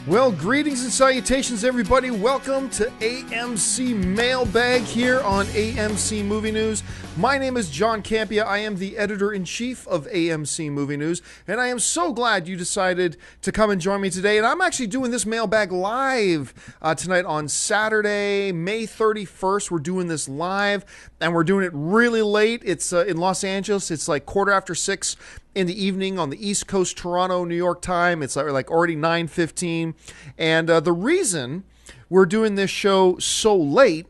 Well, greetings and salutations, everybody. Welcome to AMC Mailbag here on AMC Movie News. My name is John Campia. I am the editor-in-chief of AMC Movie News, and I am so glad you decided to come and join me today. And I'm actually doing this mailbag live tonight on Saturday, May 31st. We're doing this live, and we're doing it really late. It's in Los Angeles. It's like 6:15 in the evening on the East Coast, Toronto, New York time. It's like already 9:15. And the reason we're doing this show so late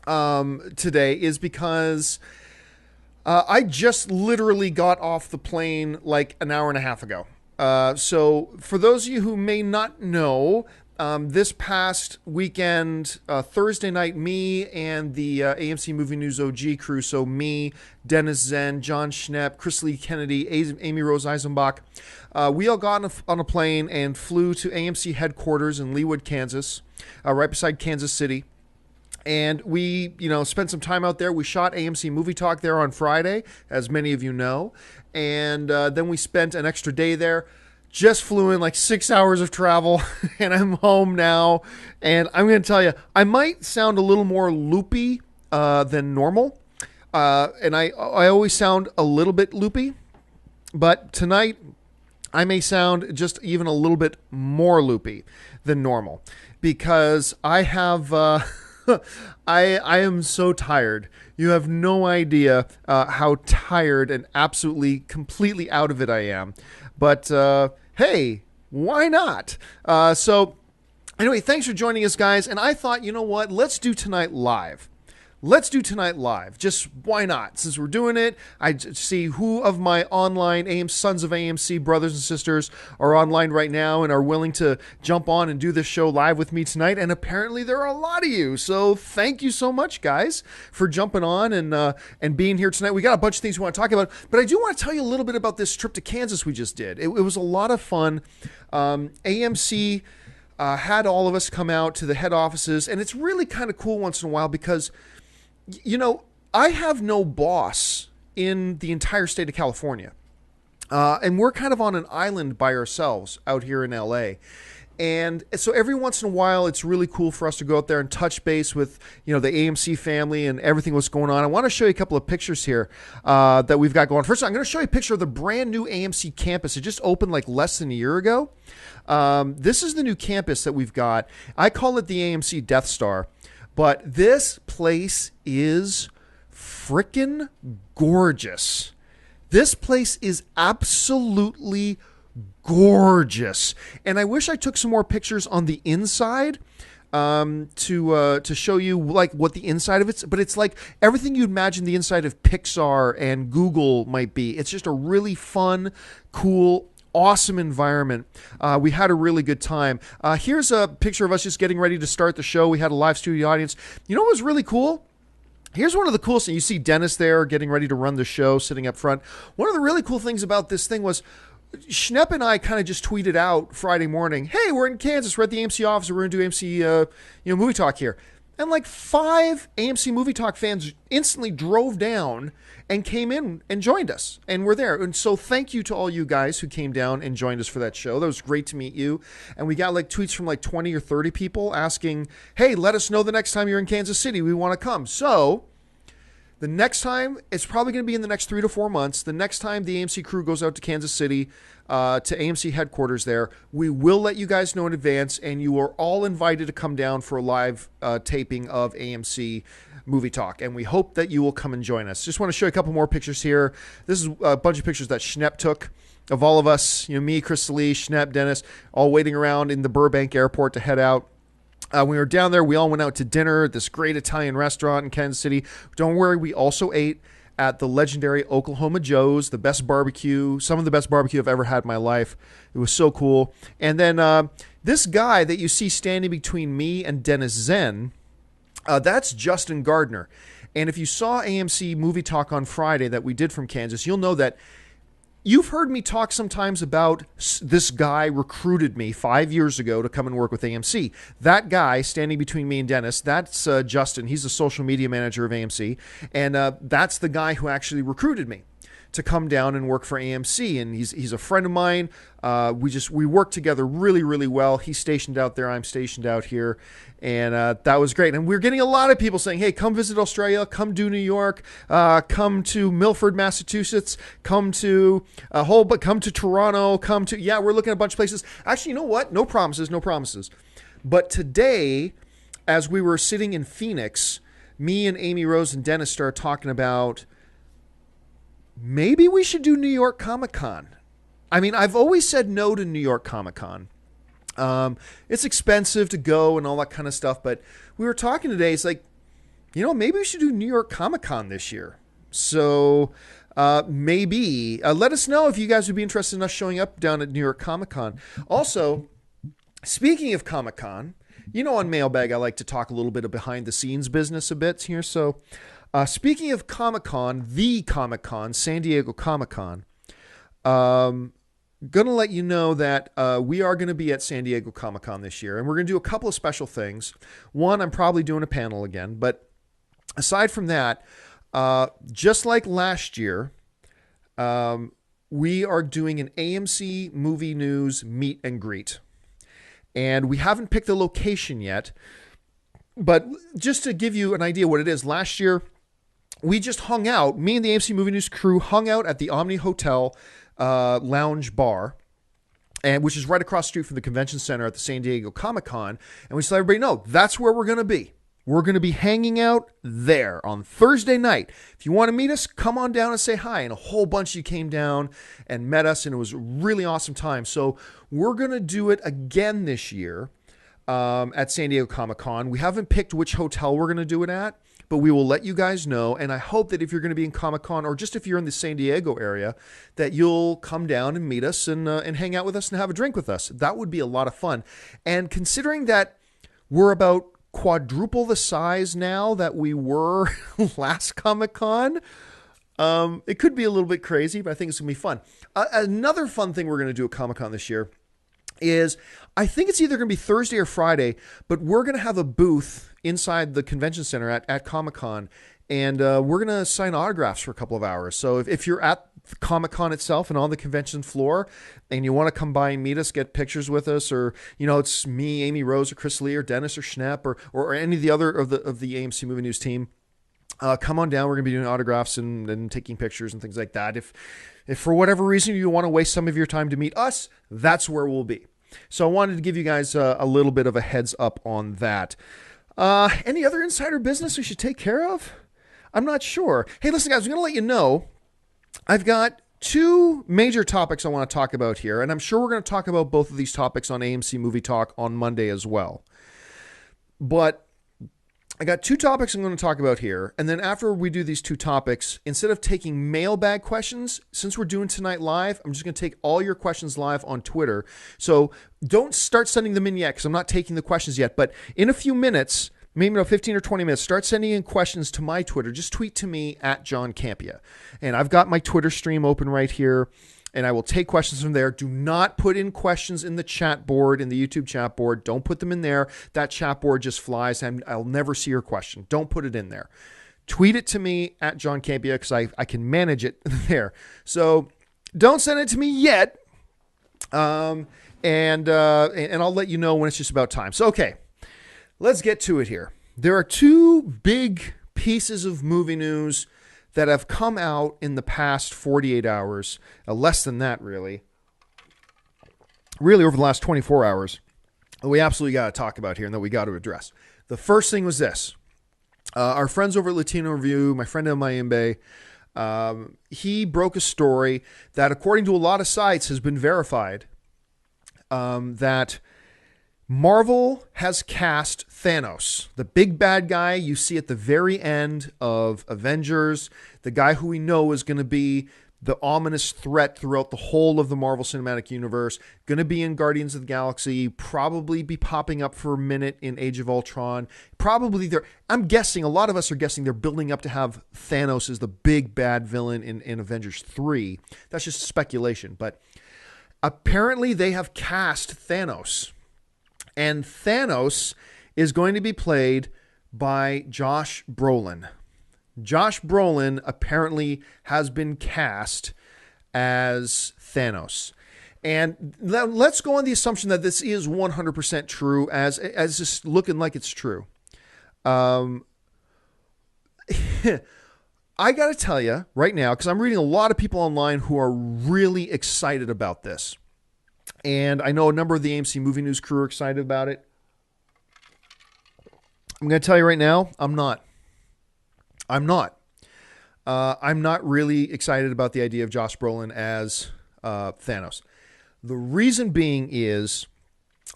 today is because I just literally got off the plane like an hour and a half ago. So for those of you who may not know, this past weekend, Thursday night, me and the AMC Movie News OG crew, so me, Dennis Zen, John Schnepp, Chris Lee Kennedy, Amy Rose Eisenbach, we all got on a plane and flew to AMC headquarters in Leawood, Kansas, right beside Kansas City. And we, spent some time out there. We shot AMC Movie Talk there on Friday, as many of you know. And then we spent an extra day there. Just flew in like 6 hours of travel, and I'm home now. And I'm going to tell you, I might sound a little more loopy than normal. And I always sound a little bit loopy. But tonight, I may sound just even a little bit more loopy than normal. Because I have... I am so tired. You have no idea how tired and absolutely, completely out of it I am. But hey, why not? So anyway, thanks for joining us, guys. And I thought, you know what? Let's do tonight live. Just why not? Since we're doing it, I see who of my online Sons of AMC brothers and sisters are online right now and are willing to jump on and do this show live with me tonight. And apparently there are a lot of you. So thank you so much, guys, for jumping on and being here tonight. We got a bunch of things we want to talk about, but I do want to tell you a little bit about this trip to Kansas we just did. It was a lot of fun. AMC had all of us come out to the head offices, and it's really kind of cool once in a while because I have no boss in the entire state of California. And we're kind of on an island by ourselves out here in LA. And so every once in a while, it's really cool for us to go out there and touch base with, the AMC family and everything that's going on. I want to show you a couple of pictures here that we've got going. First, I'm going to show you a picture of the brand new AMC campus. It just opened like less than a year ago. This is the new campus that we've got. I call it the AMC Death Star. But this place is frickin' gorgeous. This place is absolutely gorgeous. And I wish I took some more pictures on the inside to show you like what the inside of it's. But it's like everything you'd imagine the inside of Pixar and Google might be. It's just a really fun, cool, awesome environment. We had a really good time. Here's a picture of us just getting ready to start the show. We had a live studio audience. You know what was really cool? Here's one of the coolest things. You see Dennis there getting ready to run the show, sitting up front. One of the really cool things about this thing was Schnepp and I kind of just tweeted out Friday morning, hey, we're in Kansas. We're at the AMC office. We're going to do AMC Movie Talk here. And like 5 AMC Movie Talk fans instantly drove down and came in and joined us. And we're there. And so thank you to all you guys who came down and joined us for that show. That was great to meet you. And we got like tweets from like 20 or 30 people asking, hey, let us know the next time you're in Kansas City. We want to come. So the next time, it's probably going to be in the next 3 to 4 months. The next time the AMC crew goes out to Kansas City, to AMC headquarters there, we will let you guys know in advance, and you are all invited to come down for a live taping of AMC Movie Talk, and we hope that you will come and join us. Just want to show you a couple more pictures here. This is a bunch of pictures that Schnepp took of all of us, me, Chris Lee, Schnepp, Dennis, all waiting around in the Burbank airport to head out. When we were down there, we all went out to dinner at this great Italian restaurant in Kansas City. Don't worry, we also ate at the legendary Oklahoma Joe's, the best barbecue, some of the best barbecue I've ever had in my life. It was so cool. And then this guy that you see standing between me and Dennis Zen, that's Justin Gardner. And if you saw AMC Movie Talk on Friday that we did from Kansas, you'll know that you've heard me talk sometimes about this guy recruited me 5 years ago to come and work with AMC. That guy standing between me and Dennis, that's Justin. He's the social media manager of AMC. And that's the guy who actually recruited me to come down and work for AMC, and he's a friend of mine. We work together really, really well. He's stationed out there, I'm stationed out here, and that was great. And we're getting a lot of people saying, "Hey, come visit Australia, come do New York, come to Milford, Massachusetts, come to come to Toronto, we're looking at a bunch of places." Actually, you know what? No promises, no promises. But today, as we were sitting in Phoenix, me and Amy Rose and Dennis started talking about maybe we should do New York Comic Con. I mean, I've always said no to New York Comic Con. It's expensive to go and all that kind of stuff, but we were talking today. It's like, maybe we should do New York Comic Con this year. So maybe let us know if you guys would be interested in us showing up down at New York Comic Con. Also, speaking of Comic Con, on Mailbag, I like to talk a little bit of behind the scenes business a bit here. So speaking of Comic Con, the Comic Con, San Diego Comic Con, going to let you know that we are going to be at San Diego Comic Con this year, and we're going to do a couple of special things. One, I'm probably doing a panel again, but aside from that, just like last year, we are doing an AMC Movie News meet and greet. And we haven't picked the location yet, but just to give you an idea what it is, last year we just hung out, me and the AMC Movie News crew hung out at the Omni Hotel lounge bar, which is right across the street from the convention center at the San Diego Comic Con, and we just let everybody know that's where we're going to be. We're going to be hanging out there on Thursday night. If you want to meet us, come on down and say hi. And a whole bunch of you came down and met us, and it was a really awesome time. So we're going to do it again this year at San Diego Comic-Con. We haven't picked which hotel we're going to do it at, but we will let you guys know. And I hope that if you're going to be in Comic-Con, or just if you're in the San Diego area, that you'll come down and meet us and hang out with us and have a drink with us. That would be a lot of fun. And considering that we're about quadruple the size now that we were last Comic-Con, it could be a little bit crazy, but I think it's going to be fun. Another fun thing we're going to do at Comic-Con this year is, I think it's either going to be Thursday or Friday, but we're going to have a booth inside the convention center at Comic-Con, and we're going to sign autographs for a couple of hours. So if you're at Comic-Con itself and on the convention floor, and you want to come by and meet us, get pictures with us, or it's me, Amy Rose, or Chris Lee, or Dennis, or Schnepp, or any of the other of the AMC Movie News team, come on down. We're going to be doing autographs and taking pictures and things like that. If for whatever reason you want to waste some of your time to meet us, that's where we'll be. So I wanted to give you guys a little bit of a heads up on that. Any other insider business we should take care of? I'm not sure. Hey, listen, guys, I'm going to let you know I've got two major topics I want to talk about here, and I'm sure we're going to talk about both of these topics on AMC Movie Talk on Monday as well. But I got two topics I'm going to talk about here, and then after we do these two topics, instead of taking mailbag questions, since we're doing tonight live, I'm just going to take all your questions live on Twitter. So don't start sending them in yet, because I'm not taking the questions yet. But in a few minutes, maybe 15 or 20 minutes, start sending in questions to my Twitter. Just tweet to me at John Campia. And I've got my Twitter stream open right here, and I will take questions from there. Do not put in questions in the chat board, in the YouTube chat board. Don't put them in there. That chat board just flies, and I'll never see your question. Don't put it in there. Tweet it to me at John Campia, because I can manage it there. So don't send it to me yet, and I'll let you know when it's just about time. So, okay. Let's get to it here. There are two big pieces of movie news that have come out in the past 48 hours, less than that really over the last 24 hours, that we absolutely got to talk about here and that we got to address. The first thing was this. Our friends over at Latino Review, my friend Mayimbe, he broke a story that, according to a lot of sites, has been verified, that Marvel has cast Thanos, the big bad guy you see at the very end of Avengers, the guy who we know is going to be the ominous threat throughout the whole of the Marvel Cinematic Universe, going to be in Guardians of the Galaxy, probably be popping up for a minute in Age of Ultron. Probably I'm guessing, a lot of us are guessing they're building up to have Thanos as the big bad villain in Avengers 3. That's just speculation, but apparently they have cast Thanos. And Thanos is going to be played by Josh Brolin. Josh Brolin apparently has been cast as Thanos. And let's go on the assumption that this is 100% true, as just looking like it's true. I got to tell you right now, because I'm reading a lot of people online who are really excited about this. And I know a number of the AMC Movie News crew are excited about it. I'm going to tell you right now, I'm not. I'm not really excited about the idea of Josh Brolin as Thanos. The reason being is,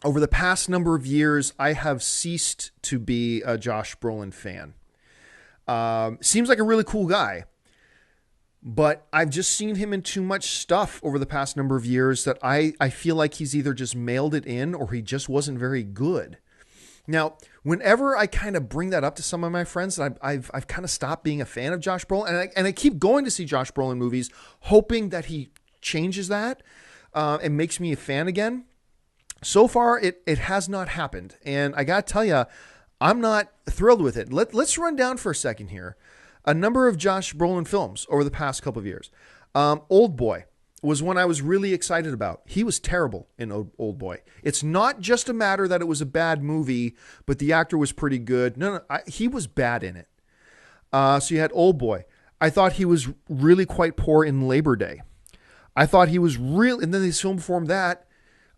over the past number of years, I have ceased to be a Josh Brolin fan. Seems like a really cool guy, but I've just seen him in too much stuff over the past number of years that I feel like he's either just mailed it in or he just wasn't very good. Now, whenever I kind of bring that up to some of my friends, that I've kind of stopped being a fan of Josh Brolin, and I keep going to see Josh Brolin movies, hoping that he changes that and makes me a fan again. So far, it has not happened, and I got to tell you, I'm not thrilled with it. Let's run down for a second here a number of Josh Brolin films over the past couple of years. Old Boy was one I was really excited about. He was terrible in Old Boy. It's not just a matter that it was a bad movie, but the actor was pretty good. No, he was bad in it. So you had Old Boy. I thought he was really quite poor in Labor Day. I thought he was real, and then this film before that,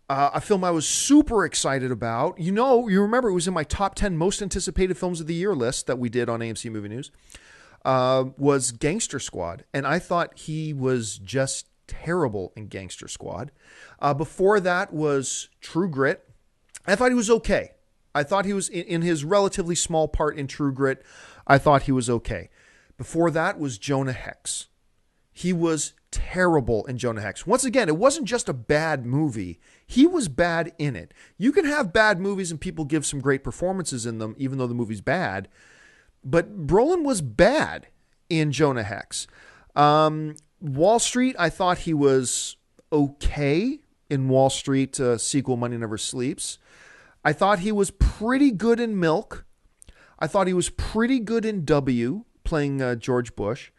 a film I was super excited about. You remember it was in my top 10 most anticipated films of the year list that we did on AMC Movie News, was Gangster Squad. And I thought he was just terrible in Gangster Squad. Before that was True Grit. I thought he was okay. I thought he was in his relatively small part in True Grit. I thought he was okay. Before that was Jonah Hex. He was terrible in Jonah Hex. Once again, it wasn't just a bad movie. He was bad in it. You can have bad movies and people give some great performances in them, even though the movie's bad. But Brolin was bad in Jonah Hex. Wall Street, I thought he was okay in Wall Street sequel Money Never Sleeps. I thought he was pretty good in Milk. I thought he was pretty good in W, playing George Bush.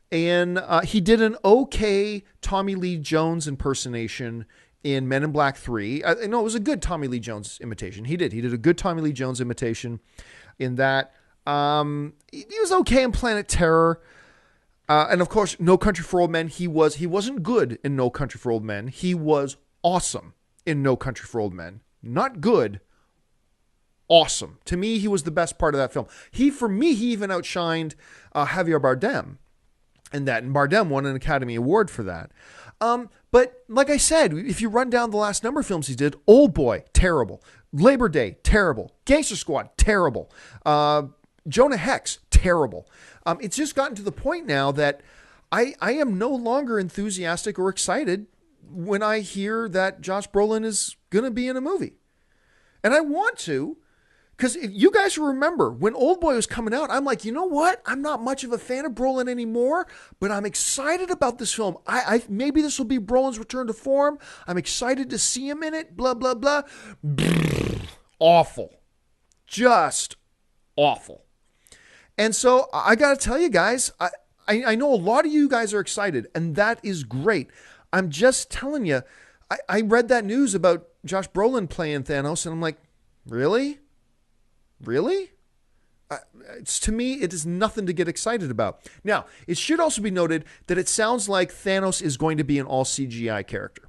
And he did an okay Tommy Lee Jones impersonation in Men in Black 3. No, it was a good Tommy Lee Jones imitation. He did a good Tommy Lee Jones imitation in that. He was okay in Planet Terror. And of course, No Country for Old Men, he wasn't good in No Country for Old Men. He was awesome in No Country for Old Men. Not good, awesome. To me, he was the best part of that film. For me, he even outshined Javier Bardem in that. And Bardem won an Academy Award for that. But like I said, if you run down the last number of films he did, Old Boy, terrible. Labor Day, terrible. Gangster Squad, terrible. Jonah Hex, terrible. It's just gotten to the point now that I am no longer enthusiastic or excited when I hear that Josh Brolin is going to be in a movie. And I want to, because if you guys remember, when Old Boy was coming out, I'm like, you know what? I'm not much of a fan of Brolin anymore, but I'm excited about this film. Maybe this will be Brolin's return to form. I'm excited to see him in it, blah, blah, blah. Awful. Just awful. And so I got to tell you guys, I know a lot of you guys are excited, and that is great. I'm just telling you, I read that news about Josh Brolin playing Thanos, and I'm like, really? Really? To me, it is nothing to get excited about. Now, it should also be noted that it sounds like Thanos is going to be an all CGI character.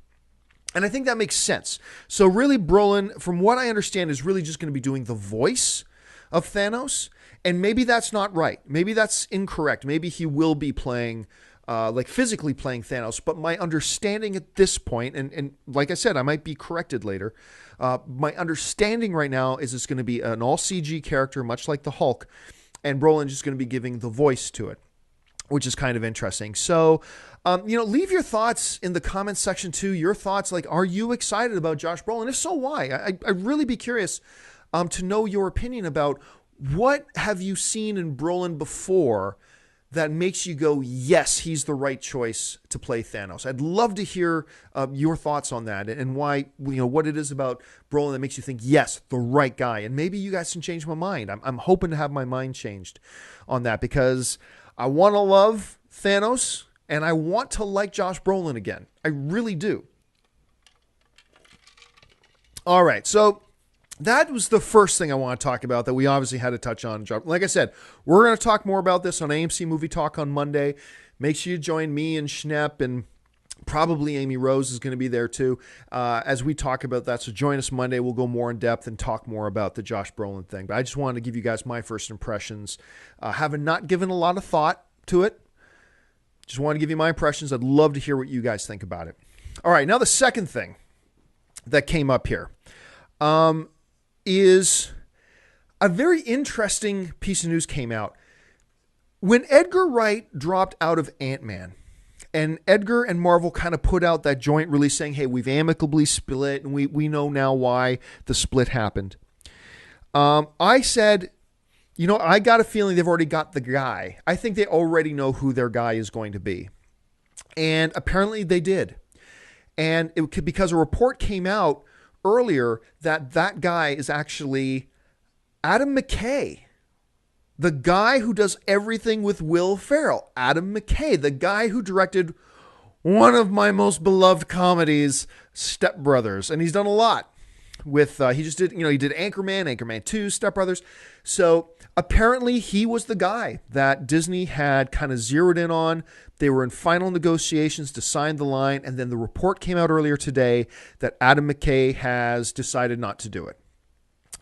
And I think that makes sense. So really, Brolin, from what I understand, is really just going to be doing the voice of Thanos. And maybe that's not right. Maybe that's incorrect. Maybe he will be playing, physically playing Thanos. But my understanding at this point, and like I said, I might be corrected later. My understanding right now is it's going to be an all CG character, much like the Hulk. And Brolin's just going to be giving the voice to it, which is kind of interesting. So, leave your thoughts in the comments section too. Your thoughts, are you excited about Josh Brolin? If so, why? I'd really be curious to know your opinion about what have you seen in Brolin before that makes you go, yes, he's the right choice to play Thanos? I'd love to hear your thoughts on that and why, what it is about Brolin that makes you think, yes, the right guy. And maybe you guys can change my mind. I'm hoping to have my mind changed on that because I want to love Thanos and I want to like Josh Brolin again. I really do. All right, so that was the first thing I want to talk about that we obviously had to touch on. Like I said, we're going to talk more about this on AMC Movie Talk on Monday. Make sure you join me and Schnepp, and probably Amy Rose is going to be there too as we talk about that. So join us Monday. We'll go more in depth and talk more about the Josh Brolin thing. But I just wanted to give you guys my first impressions. Having not given a lot of thought to it, just want to give you my impressions. I'd love to hear what you guys think about it. All right, now the second thing that came up here is a very interesting piece of news came out. When Edgar Wright dropped out of Ant-Man, and Edgar and Marvel kind of put out that joint release saying, hey, we've amicably split, and we know now why the split happened. I said, I got a feeling they've already got the guy. I think they already know who their guy is going to be. And apparently they did. And it could, because a report came out earlier that guy is actually Adam McKay, the guy who does everything with Will Ferrell. Adam McKay, the guy who directed one of my most beloved comedies, Step Brothers, and he's done a lot with. He just did, he did Anchorman 2, Step Brothers. So apparently he was the guy that Disney had kind of zeroed in on. They were in final negotiations to sign the line, and then the report came out earlier today that Adam McKay has decided not to do it.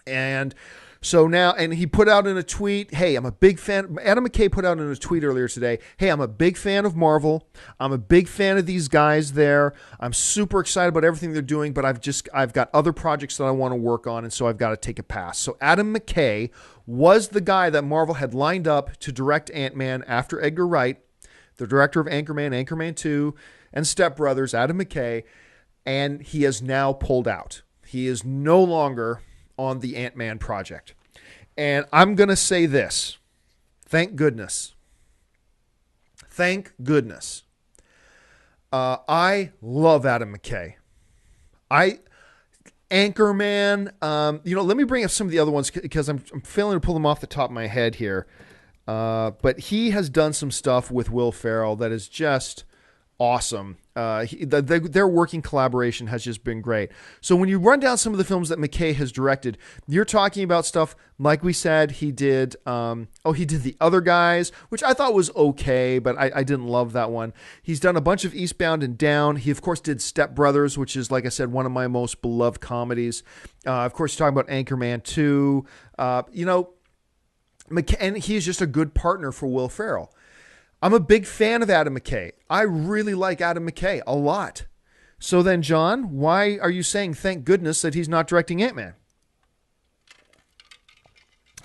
And so now, and he put out in a tweet, hey, I'm a big fan. Adam McKay put out in a tweet earlier today, hey, I'm a big fan of Marvel. I'm a big fan of these guys there. I'm super excited about everything they're doing, but I've got other projects that I want to work on, and so I've got to take a pass. So Adam McKay was the guy that Marvel had lined up to direct Ant-Man after Edgar Wright, the director of Anchorman 2, and Step Brothers, Adam McKay, and he has now pulled out. He is no longer on the Ant-Man project. And I'm going to say this. Thank goodness. Thank goodness. I love Adam McKay. Anchorman, let me bring up some of the other ones because I'm failing to pull them off the top of my head here. But he has done some stuff with Will Ferrell that is just awesome. Their working collaboration has just been great. So when you run down some of the films that McKay has directed, you're talking about stuff like we said he did. He did The Other Guys, which I thought was okay, but I didn't love that one. He's done a bunch of Eastbound and Down. He of course did Step Brothers, which is, like I said, one of my most beloved comedies. Of course, you're talking about Anchorman 2. And he's just a good partner for Will Ferrell. I'm a big fan of Adam McKay. I really like Adam McKay a lot. So then, John, why are you saying thank goodness that he's not directing Ant-Man?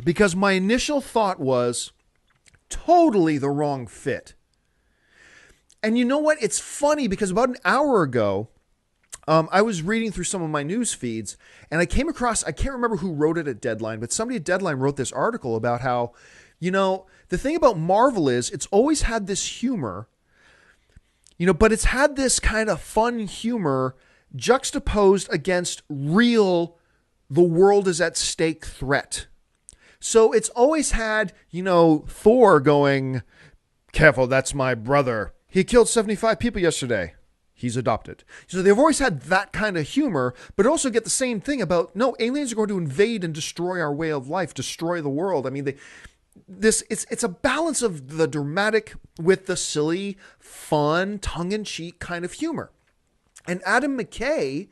Because my initial thought was totally the wrong fit. And you know what? It's funny because about an hour ago, I was reading through some of my news feeds and I came across, I can't remember who wrote it at Deadline, but somebody at Deadline wrote this article about how, the thing about Marvel is it's always had this humor, but it's had this kind of fun humor juxtaposed against real, the world is at stake threat. So it's always had, Thor going, careful, that's my brother. He killed 75 people yesterday. He's adopted. So they've always had that kind of humor, but also get the same thing about, no, aliens are going to invade and destroy our way of life, destroy the world. I mean, it's a balance of the dramatic with the silly, fun, tongue-in-cheek kind of humor. And Adam McKay,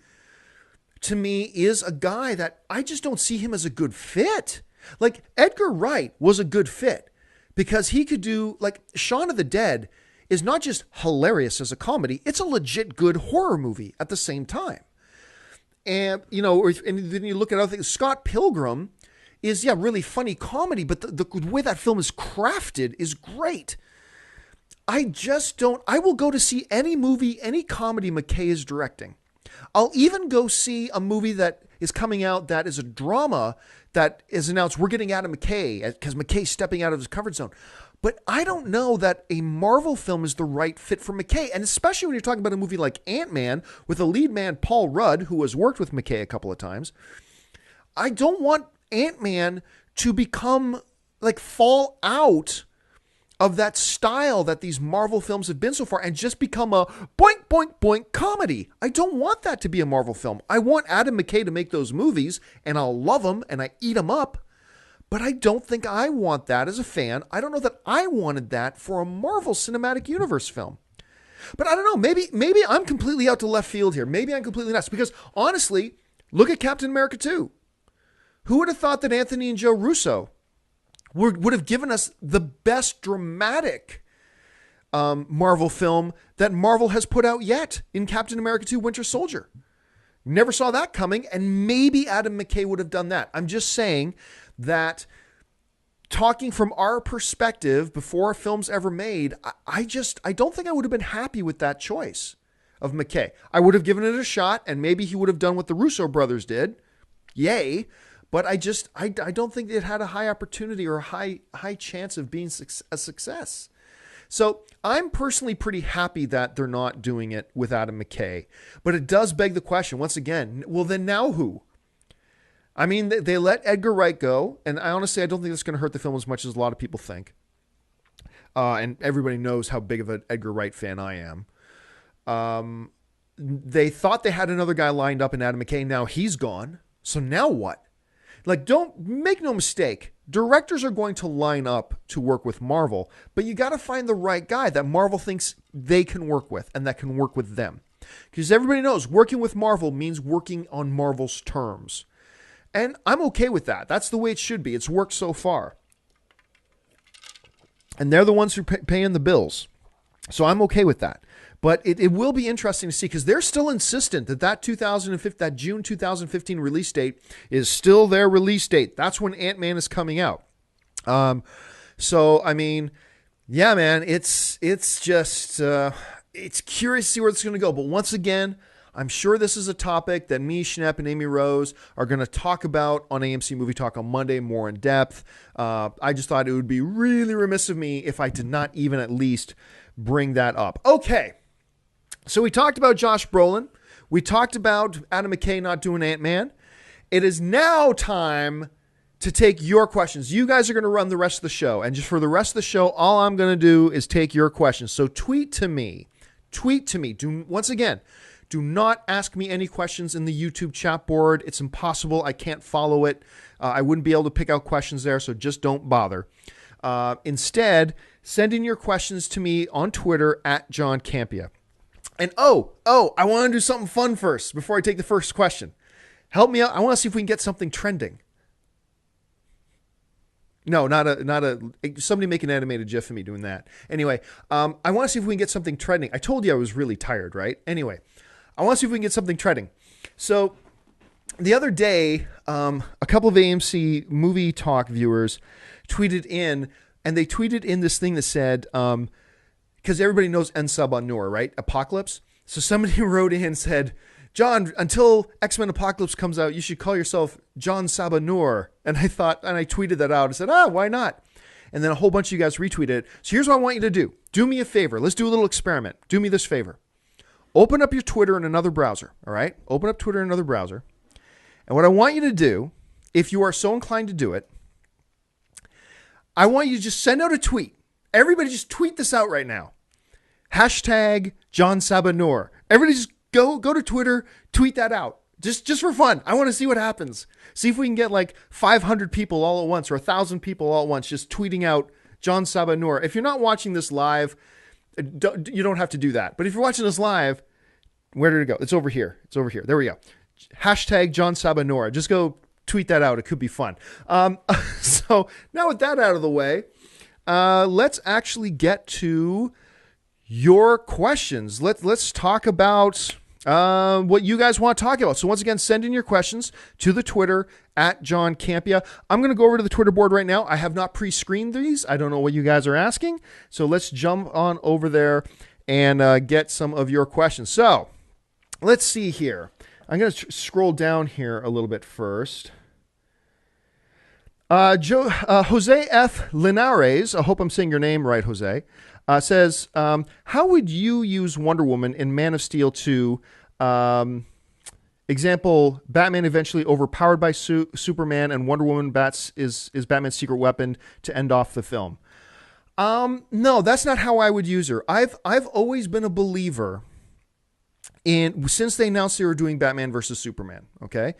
to me, is a guy that I just don't see him as a good fit. Like, Edgar Wright was a good fit because he could do, like, Shaun of the Dead is not just hilarious as a comedy, it's a legit good horror movie at the same time. And, and then you look at other things. Scott Pilgrim is, really funny comedy, but the way that film is crafted is great. I will go to see any movie, any comedy McKay is directing. I'll even go see a movie that is coming out that is a drama that is announced, we're getting Adam McKay, because McKay's stepping out of his comfort zone. But I don't know that a Marvel film is the right fit for McKay. And especially when you're talking about a movie like Ant-Man with a lead man, Paul Rudd, who has worked with McKay a couple of times. I don't want Ant-Man to become fall out of that style that these Marvel films have been so far and just become a boink, boink, boink comedy. I don't want that to be a Marvel film. I want Adam McKay to make those movies, and I'll love them and I eat them up. But I don't think I want that as a fan. I don't know that I wanted that for a Marvel Cinematic Universe film. But I don't know. Maybe I'm completely out to left field here. Maybe I'm completely nuts. Because honestly, look at Captain America 2. Who would have thought that Anthony and Joe Russo would have given us the best dramatic Marvel film that Marvel has put out yet in Captain America 2 Winter Soldier? Never saw that coming, and maybe Adam McKay would have done that. I'm just saying that, talking from our perspective before a film's ever made, I don't think I would have been happy with that choice of McKay. I would have given it a shot, and maybe he would have done what the Russo brothers did. Yay. But I don't think it had a high opportunity or a high chance of being a success. So I'm personally pretty happy that they're not doing it with Adam McKay. But it does beg the question, once again, well, then now who? I mean, they let Edgar Wright go, and I don't think that's going to hurt the film as much as a lot of people think. And everybody knows how big of an Edgar Wright fan I am. They thought they had another guy lined up in Adam McKay. Now he's gone. So now what? Don't make no mistake. Directors are going to line up to work with Marvel, but you got to find the right guy that Marvel thinks they can work with and that can work with them. Because everybody knows working with Marvel means working on Marvel's terms. And I'm okay with that. That's the way it should be. It's worked so far. And they're the ones who are paying the bills. So I'm okay with that. But it will be interesting to see, because they're still insistent that June 2015 release date is still their release date. That's when Ant-Man is coming out. So, I mean, yeah, man, it's just, it's curious to see where it's going to go. But once again, I'm sure this is a topic that me, Schnepp, and Amy Rose are going to talk about on AMC Movie Talk on Monday more in depth. I just thought it would be really remiss of me if I did not even at least bring that up. Okay. So we talked about Josh Brolin. We talked about Adam McKay not doing Ant-Man. It is now time to take your questions. You guys are going to run the rest of the show. And just for the rest of the show, all I'm going to do is take your questions. So tweet to me. Once again, do not ask me any questions in the YouTube chat board. It's impossible. I can't follow it. I wouldn't be able to pick out questions there, so just don't bother. Instead, send in your questions to me on Twitter at John Campia. And I want to do something fun first before I take the first question. Help me out. I want to see if we can get something trending. No, not a. Somebody make an animated GIF of me doing that. Anyway, I want to see if we can get something trending. I told you I was really tired, right? Anyway, I want to see if we can get something trending. So the other day, a couple of AMC Movie Talk viewers tweeted in, and they tweeted in this thing that said, because everybody knows En Sabah Nur, right? Apocalypse. So somebody wrote in and said, John, until X-Men Apocalypse comes out, you should call yourself John Sabah Nur. And I tweeted that out. I said, why not? And then a whole bunch of you guys retweeted it. So here's what I want you to do. Do me a favor. Let's do a little experiment. Do me this favor. Open up your Twitter in another browser, all right? Open up Twitter in another browser. And what I want you to do, if you are so inclined to do it, I want you to just send out a tweet. Everybody just tweet this out right now. Hashtag John Sabah Nur. Everybody just go to Twitter, tweet that out. Just for fun. I want to see what happens. See if we can get 500 people all at once or 1,000 people all at once just tweeting out John Sabah Nur. If you're not watching this live, you don't have to do that. But if you're watching this live, where did it go? It's over here. There we go. Hashtag John Sabah Nur. Just go tweet that out. It could be fun. So now with that out of the way, let's actually get to your questions. Let's talk about what you guys want to talk about. So once again, send in your questions to the Twitter at John Campia. I'm going to go over to the Twitter board right now. I have not pre-screened these. I don't know what you guys are asking. So let's jump on over there and get some of your questions. So let's see here. I'm going to scroll down here a little bit first. Jose F. Linares, I hope I'm saying your name right, Jose, says, how would you use Wonder Woman in Man of Steel 2? Example, Batman eventually overpowered by Superman, and Wonder Woman is Batman's secret weapon to end off the film. No, that's not how I would use her. I've always been a believer since they announced they were doing Batman versus Superman, okay?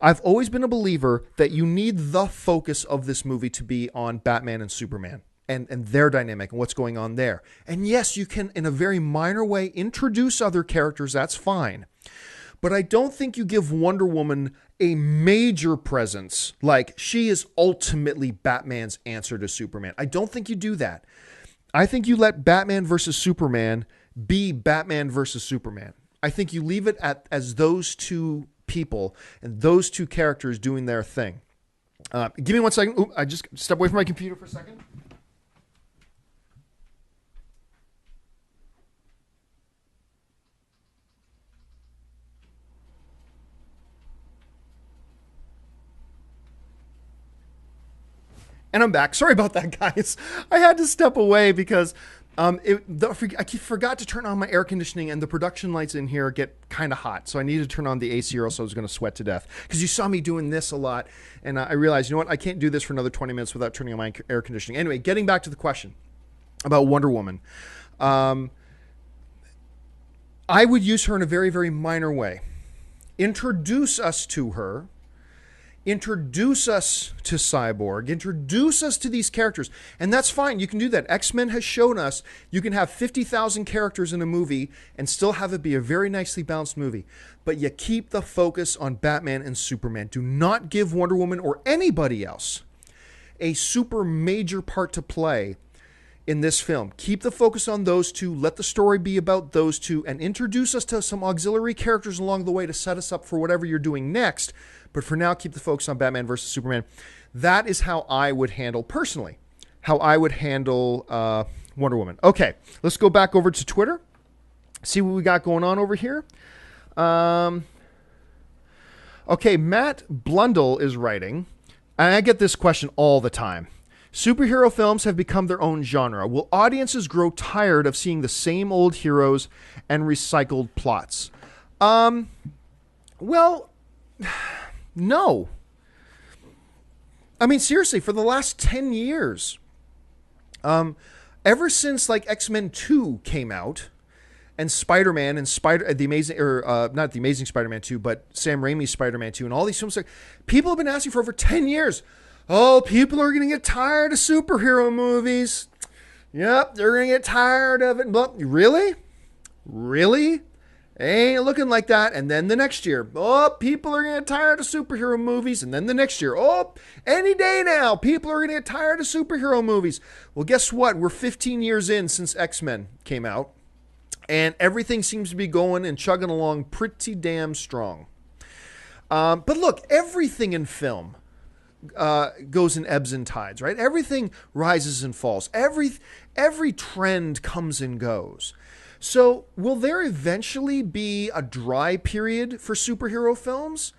I've always been a believer that you need the focus of this movie to be on Batman and Superman and their dynamic and what's going on there. And yes, you can, in a very minor way, introduce other characters. That's fine. But I don't think you give Wonder Woman a major presence, like she is ultimately Batman's answer to Superman. I don't think you do that. I think you let Batman versus Superman be Batman versus Superman. I think you leave it as those two people and those two characters doing their thing. Give me 1 second. Ooh, I just step away from my computer for a second. And I'm back. Sorry about that, guys. I had to step away because I forgot to turn on my air conditioning, and the production lights in here get kind of hot. So I needed to turn on the AC, or else I was going to sweat to death. Because you saw me doing this a lot, and I realized, you know what? I can't do this for another 20 minutes without turning on my air conditioning. Anyway, getting back to the question about Wonder Woman. I would use her in a very, very minor way. Introduce us to her. Introduce us to Cyborg, introduce us to these characters, and that's fine. You can do that. X-Men has shown us you can have 50,000 characters in a movie and still have it be a very nicely balanced movie, but you keep the focus on Batman and Superman. Do not give Wonder Woman or anybody else a super major part to play in this film. Keep the focus on those two, let the story be about those two, and introduce us to some auxiliary characters along the way to set us up for whatever you're doing next. But for now, keep the focus on Batman versus Superman. That is how I would handle, personally, how I would handle Wonder Woman. Okay, let's go back over to Twitter. See what we got going on over here. Okay, Matt Blundell is writing, and I get this question all the time. Superhero films have become their own genre. Will audiences grow tired of seeing the same old heroes and recycled plots? Well, no. I mean, seriously, for the last 10 years, ever since like X-Men 2 came out, and Spider-Man and not the Amazing Spider-Man 2, but Sam Raimi's Spider-Man 2, and all these films, people have been asking for over 10 years. Oh, people are going to get tired of superhero movies. Yep, they're going to get tired of it. But really? Really? Ain't looking like that. And then the next year, oh, people are going to get tired of superhero movies. And then the next year, oh, any day now, people are going to get tired of superhero movies. Well, guess what? We're 15 years in since X-Men came out. And everything seems to be going and chugging along pretty damn strong. But look, everything in film goes in ebbs and tides, right? Everything rises and falls. Every trend comes and goes. So will there eventually be a dry period for superhero films?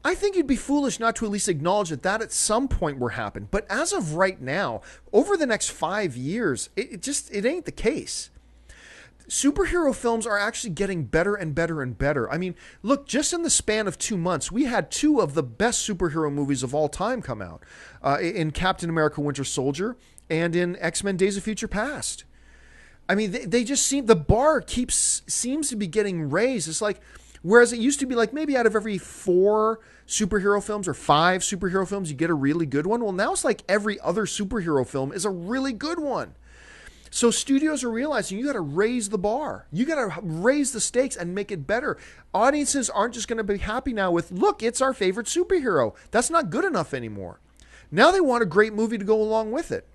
I think you'd be foolish not to at least acknowledge that at some point will happen. But as of right now, over the next 5 years, it ain't the case. Superhero films are actually getting better and better and better. I mean, look, just in the span of 2 months, we had 2 of the best superhero movies of all time come out, in Captain America Winter Soldier and in X-Men Days of Future Past. I mean, they just the bar seems to be getting raised. It's like, whereas it used to be like maybe out of every 4 superhero films or 5 superhero films, you get a really good one. Well, now it's like every other superhero film is a really good one. So studios are realizing you got to raise the bar. You got to raise the stakes and make it better. Audiences aren't just going to be happy now with, look, it's our favorite superhero. That's not good enough anymore. Now they want a great movie to go along with it.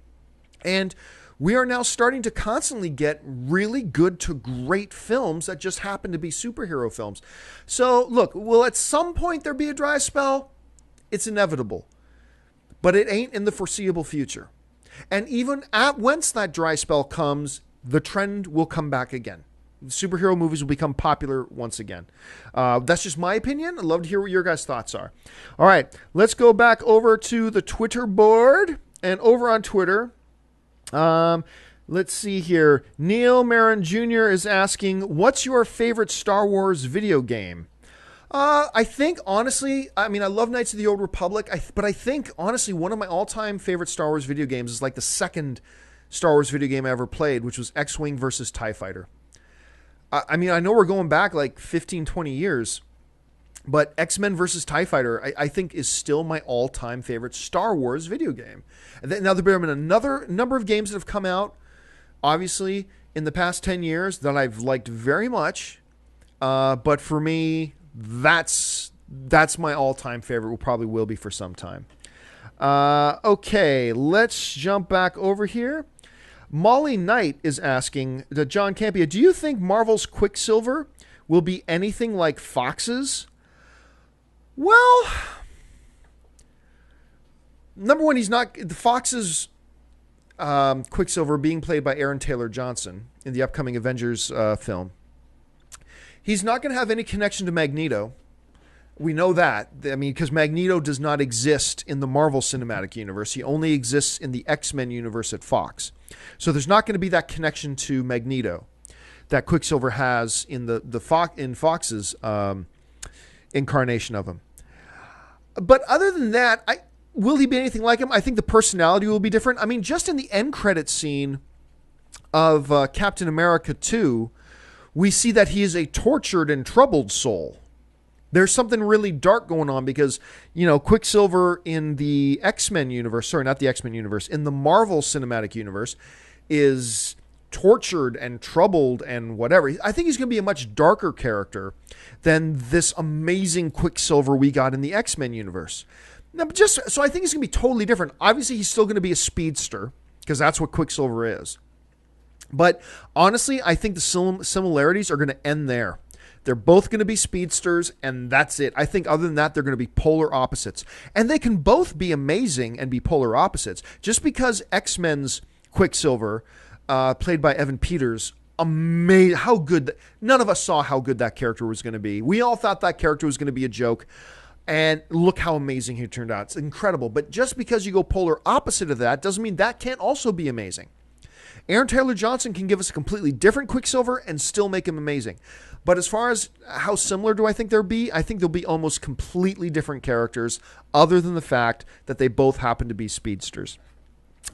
And we are now starting to constantly get really good to great films that just happen to be superhero films. So look, will at some point there be a dry spell? It's inevitable. But it ain't in the foreseeable future. And even once that dry spell comes, the trend will come back again. superhero movies will become popular once again. That's just my opinion. I'd love to hear what your guys' thoughts are. All right, let's go back over to the Twitter board. And over on Twitter, let's see here. Neil Marin Jr. is asking, what's your favorite Star Wars video game? I think, honestly, I mean, I love Knights of the Old Republic, but I think, honestly, one of my all-time favorite Star Wars video games is like the second Star Wars video game I ever played, which was X-Wing versus TIE Fighter. I mean, I know we're going back like 15, 20 years, but X-Men versus TIE Fighter, I think, is still my all-time favorite Star Wars video game. Now, there have been another number of games that have come out, obviously, in the past 10 years that I've liked very much, but for me, that's my all-time favorite. Probably will be for some time. Okay, let's jump back over here. Molly Knight is asking, John Campia, do you think Marvel's Quicksilver will be anything like Fox's? Well, number one, he's not. The Fox's Quicksilver being played by Aaron Taylor Johnson in the upcoming Avengers film. He's not going to have any connection to Magneto. We know that. I mean, because Magneto does not exist in the Marvel Cinematic Universe. He only exists in the X-Men universe at Fox. So there's not going to be that connection to Magneto that Quicksilver has in in Fox's incarnation of him. But other than that, will he be anything like him? I think the personality will be different. I mean, just in the end credit scene of Captain America 2, we see that he is a tortured and troubled soul. There's something really dark going on because, Quicksilver in the X-Men universe, sorry, not the X-Men universe, in the Marvel Cinematic Universe is tortured and troubled and whatever. I think he's going to be a much darker character than this amazing Quicksilver we got in the X-Men universe. Now, so I think he's going to be totally different. Obviously, he's still going to be a speedster because that's what Quicksilver is. But honestly, I think the similarities are going to end there. They're both going to be speedsters, and that's it. I think other than that, they're going to be polar opposites. And they can both be amazing and be polar opposites. Just because X-Men's Quicksilver, played by Evan Peters, how good, none of us saw how good that character was going to be. We all thought that character was going to be a joke. And look how amazing he turned out. It's incredible. But just because you go polar opposite of that doesn't mean that can't also be amazing. Aaron Taylor Johnson can give us a completely different Quicksilver and still make him amazing. But as far as how similar do I think they'll be, I think they'll be almost completely different characters other than the fact that they both happen to be speedsters.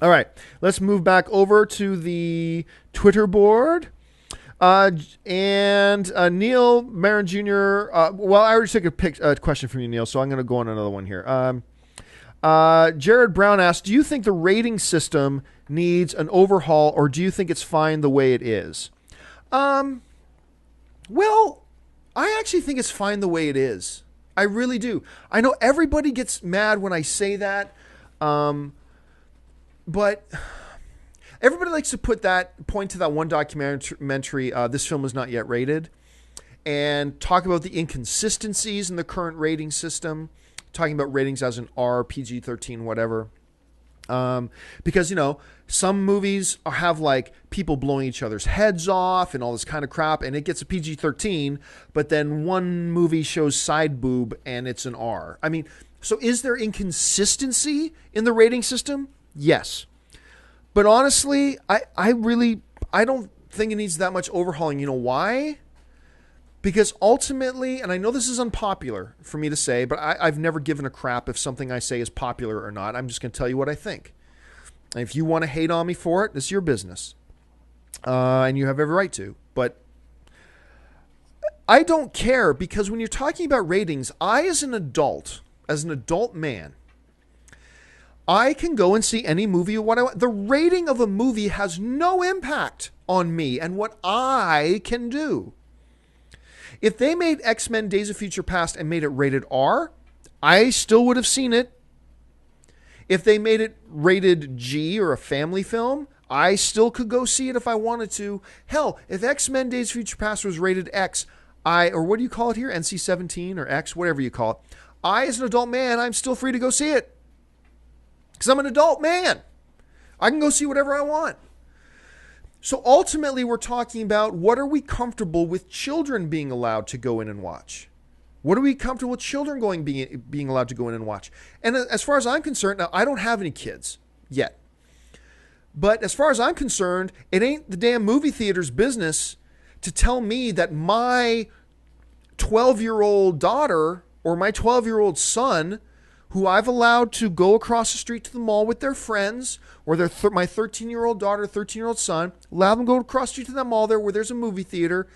All right, let's move back over to the Twitter board. And Neil Marin Jr., well, I already took a question from you, Neil, so I'm going to go on another one here. Jared Brown asked, do you think the rating system needs an overhaul, or do you think it's fine the way it is? Well, I actually think it's fine the way it is. I really do. I know everybody gets mad when I say that, but everybody likes to point to that one documentary, This Film Is Not Yet Rated, and talk about the inconsistencies in the current rating system, talking about ratings as an R, PG-13, whatever. Because, some movies have like people blowing each other's heads off and all this kind of crap, and it gets a PG-13, but then one movie shows side boob and it's an R. I mean, so is there inconsistency in the rating system? Yes. But honestly, I don't think it needs that much overhauling. You know why? Because ultimately, and I know this is unpopular for me to say, but I've never given a crap if something I say is popular or not. I'm just going to tell you what I think. And if you want to hate on me for it, it's your business. And you have every right to. But I don't care, because when you're talking about ratings, as an adult man, I can go and see any movie what I want. The rating of a movie has no impact on me and what I can do. If they made X-Men Days of Future Past and made it rated R, I still would have seen it. If they made it rated G or a family film, I still could go see it if I wanted to. Hell, if X-Men Days of Future Past was rated X, or what do you call it here? NC-17 or X, whatever you call it. As an adult man, I'm still free to go see it. Because I'm an adult man. I can go see whatever I want. So ultimately, we're talking about what are we comfortable with children being allowed to go in and watch? What are we comfortable with children being allowed to go in and watch? And as far as I'm concerned, now I don't have any kids yet. But as far as I'm concerned, it ain't the damn movie theater's business to tell me that my 12-year-old daughter or my 12-year-old son, who I've allowed to go across the street to the mall with their friends, or my 13-year-old daughter, 13-year-old son, allow them to go across the street to the mall there where there's a movie theater.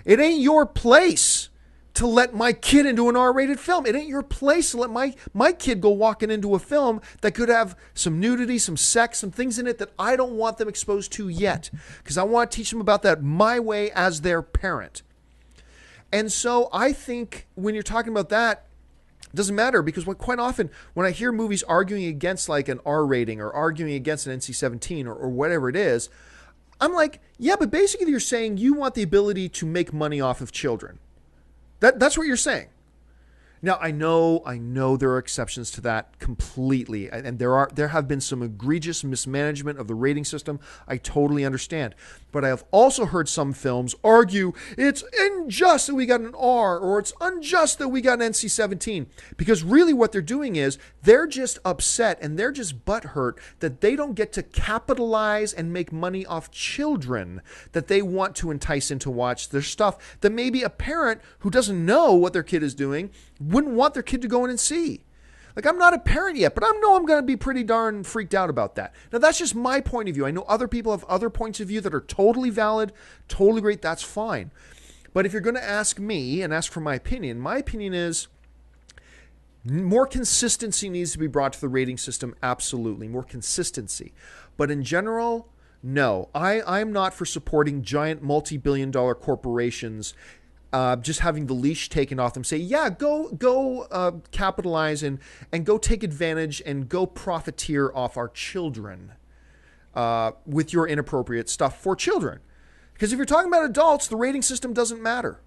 It ain't your place to let my kid into an R-rated film. It ain't your place to let my kid go walking into a film that could have some nudity, some sex, some things in it that I don't want them exposed to yet. Because I want to teach them about that my way as their parent. And so I think when you're talking about that, it doesn't matter, because quite often when I hear movies arguing against like an R rating or arguing against an NC-17 or whatever it is, I'm like, yeah, but basically you're saying you want the ability to make money off of children. That's what you're saying. Now, I know there are exceptions to that completely, and there have been some egregious mismanagement of the rating system. I totally understand. But I have also heard some films argue it's unjust that we got an R, or it's unjust that we got an NC-17, because really what they're doing is they're just upset and they're just butthurt that they don't get to capitalize and make money off children that they want to entice into watch their stuff that maybe a parent who doesn't know what their kid is doing wouldn't want their kid to go in and see. Like, I'm not a parent yet, but I know I'm going to be pretty darn freaked out about that. Now, that's just my point of view. I know other people have other points of view that are totally valid, totally great. That's fine. But if you're going to ask me and ask for my opinion is more consistency needs to be brought to the rating system. Absolutely. More consistency. But in general, no. I'm not for supporting giant multi-billion-dollar corporations just having the leash taken off them, say, yeah, go capitalize and go take advantage and go profiteer off our children with your inappropriate stuff for children. Because if you're talking about adults, the rating system doesn't matter.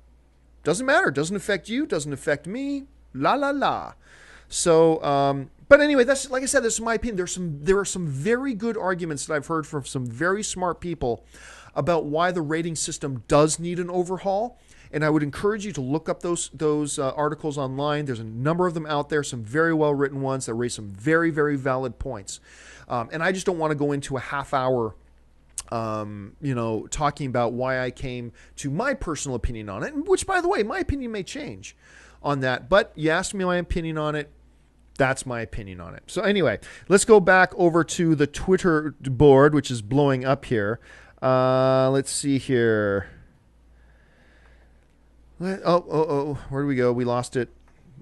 Doesn't matter. Doesn't affect you. Doesn't affect me. La la la. So, but anyway, that's, like I said, that's my opinion. There are some very good arguments that I've heard from some very smart people about why the rating system does need an overhaul. And I would encourage you to look up those articles online. There's a number of them out there, some very well-written ones that raise some very, very valid points. And I just don't want to go into a half hour, talking about why I came to my personal opinion on it, which, by the way, my opinion may change on that. But you asked me my opinion on it. That's my opinion on it. So anyway, let's go back over to the Twitter board, which is blowing up here. Let's see here. Oh, where do we go? We lost it.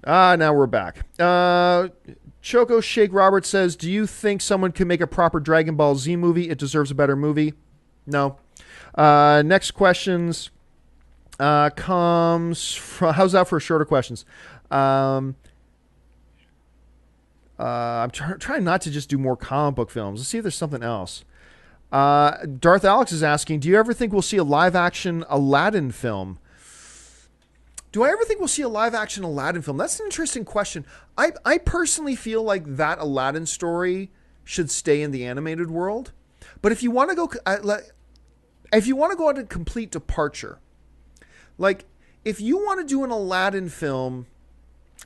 Now we're back. Choco Shake Roberts says, do you think someone can make a proper Dragon Ball Z movie? It deserves a better movie. No. Next questions comes from, how's that for shorter questions? I'm trying not to just do more comic book films. Let's see if there's something else. Darth Alex is asking, do you ever think we'll see a live-action Aladdin film? Do I ever think we'll see a live-action Aladdin film? That's an interesting question. I personally feel like that Aladdin story should stay in the animated world. But if you want to go, on a complete departure, like if you want to do an Aladdin film,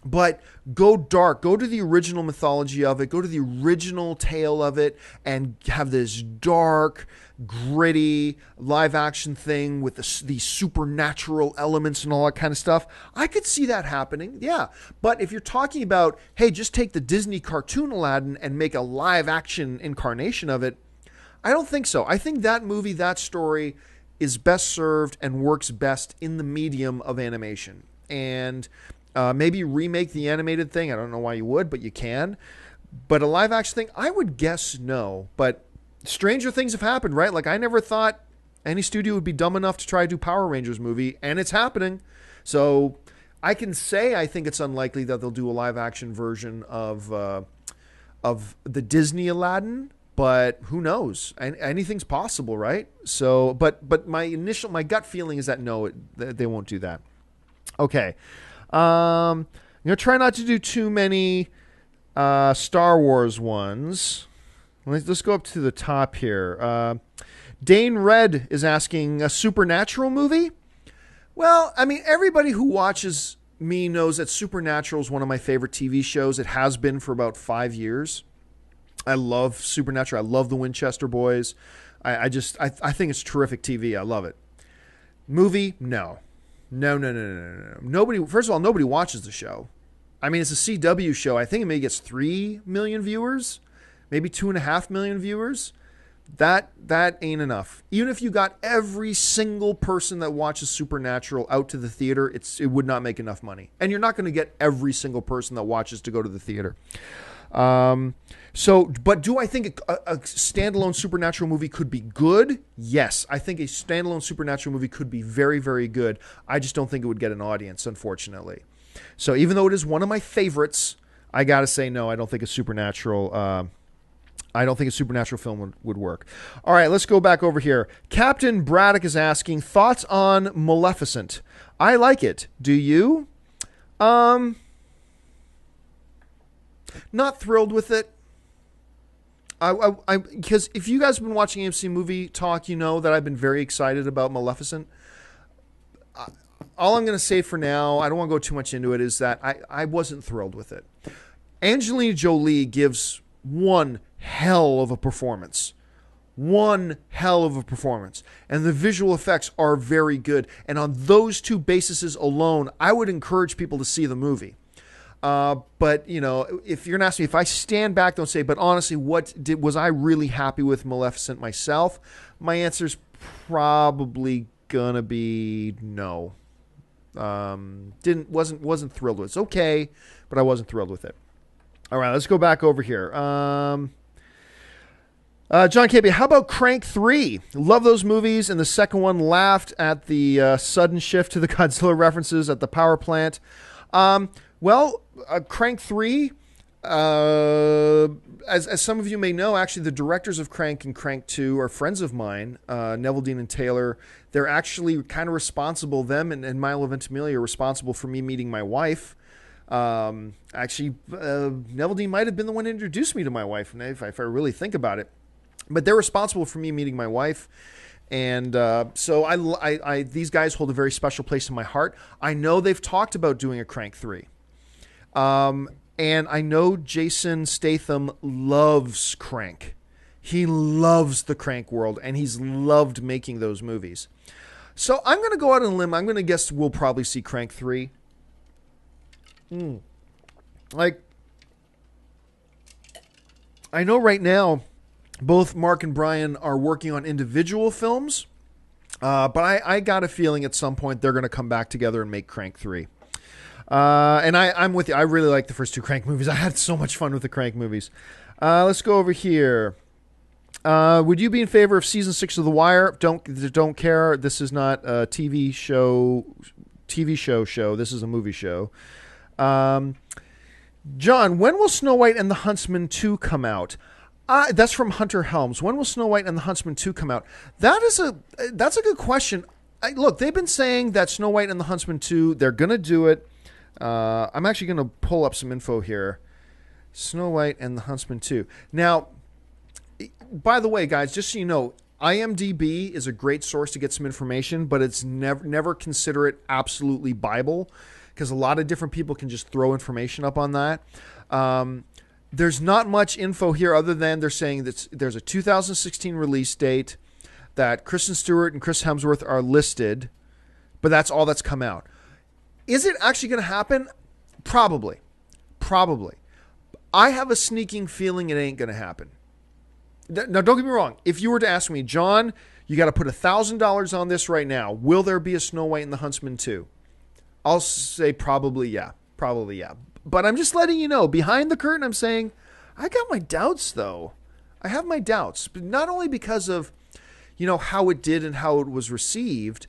but go dark, go to the original mythology of it, go to the original tale of it, and have this dark, gritty live action thing with these supernatural elements and all that kind of stuff, I could see that happening. Yeah. But if you're talking about, hey, just take the Disney cartoon Aladdin and make a live action incarnation of it, I don't think so. I think that movie, that story is best served and works best in the medium of animation. And maybe remake the animated thing. I don't know why you would, but you can. But a live action thing, I would guess no. But stranger things have happened, right? Like, I never thought any studio would be dumb enough to try to do Power Rangers movie, and it's happening. So I can say I think it's unlikely that they'll do a live action version of the Disney Aladdin, but who knows? Anything's possible, right? So, but my gut feeling is that no, they won't do that. Okay. I'm going to try not to do too many Star Wars ones. Let's go up to the top here. Dane Red is asking, a Supernatural movie? Well, I mean, everybody who watches me knows that Supernatural is one of my favorite TV shows. It has been for about 5 years. I love Supernatural. I love the Winchester Boys. I think it's terrific TV. I love it. Movie? No. No. Nobody. First of all, nobody watches the show. I mean, it's a CW show. I think it maybe gets 3 million viewers, maybe 2.5 million viewers. That ain't enough. Even if you got every single person that watches Supernatural out to the theater, it would not make enough money. And you're not going to get every single person that watches to go to the theater. But do I think a standalone Supernatural movie could be good? Yes, I think a standalone Supernatural movie could be very, very good. I just don't think it would get an audience, unfortunately. So even though it is one of my favorites, I got to say no. I don't think a Supernatural film would work. All right, let's go back over here. Captain Braddock is asking, thoughts on Maleficent? I like it. Do you? Not thrilled with it. Because if you guys have been watching AMC Movie Talk, you know that I've been very excited about Maleficent. All I'm going to say for now, I don't want to go too much into it, is that I wasn't thrilled with it. Angelina Jolie gives one hell of a performance. And the visual effects are very good. And on those two bases alone, I would encourage people to see the movie. But, you know, if you're going to ask me, if I stand back, don't say, but honestly, was I really happy with Maleficent myself? My answer's probably going to be no. Wasn't thrilled with it. It's okay, but I wasn't thrilled with it. All right, let's go back over here. John Campy, how about Crank 3? Love those movies. And the second one, laughed at the sudden shift to the Godzilla references at the power plant. Crank 3, as some of you may know, actually the directors of Crank and Crank 2 are friends of mine, Neville Dean and Taylor. They're actually kind of responsible, them and Milo Ventimiglia are responsible for me meeting my wife. Neville Dean might have been the one who introduced me to my wife, if I really think about it. But they're responsible for me meeting my wife. And so these guys hold a very special place in my heart. I know they've talked about doing a Crank 3. And I know Jason Statham loves Crank. He loves the Crank world, and he's loved making those movies. So I'm going to go out on a limb. I'm going to guess we'll probably see Crank 3. I know right now both Mark and Brian are working on individual films, but I got a feeling at some point they're going to come back together and make Crank 3. And I'm with you. I really like the first two Crank movies. I had so much fun with the Crank movies. Let's go over here. Would you be in favor of season 6 of The Wire? Don't care. This is not a TV show. This is a movie show. John, when will Snow White and the Huntsman 2 come out? That's from Hunter Helms. When will Snow White and the Huntsman 2 come out? That's a good question. Look, they've been saying that Snow White and the Huntsman 2, they're going to do it. I'm actually going to pull up some info here. Snow White and the Huntsman 2. Now, by the way, guys, just so you know, IMDb is a great source to get some information, but it's never consider it absolutely Bible, because a lot of different people can just throw information up on that. There's not much info here other than they're saying that there's a 2016 release date, that Kristen Stewart and Chris Hemsworth are listed, but that's all that's come out. Is it actually going to happen? Probably. I have a sneaking feeling it ain't going to happen. Now, don't get me wrong. If you were to ask me, John, you got to put $1,000 on this right now. Will there be a Snow White and the Huntsman 2? I'll say probably yeah. But I'm just letting you know, behind the curtain, I'm saying, I got my doubts, though. I have my doubts, but not only because of, you know, how it did and how it was received,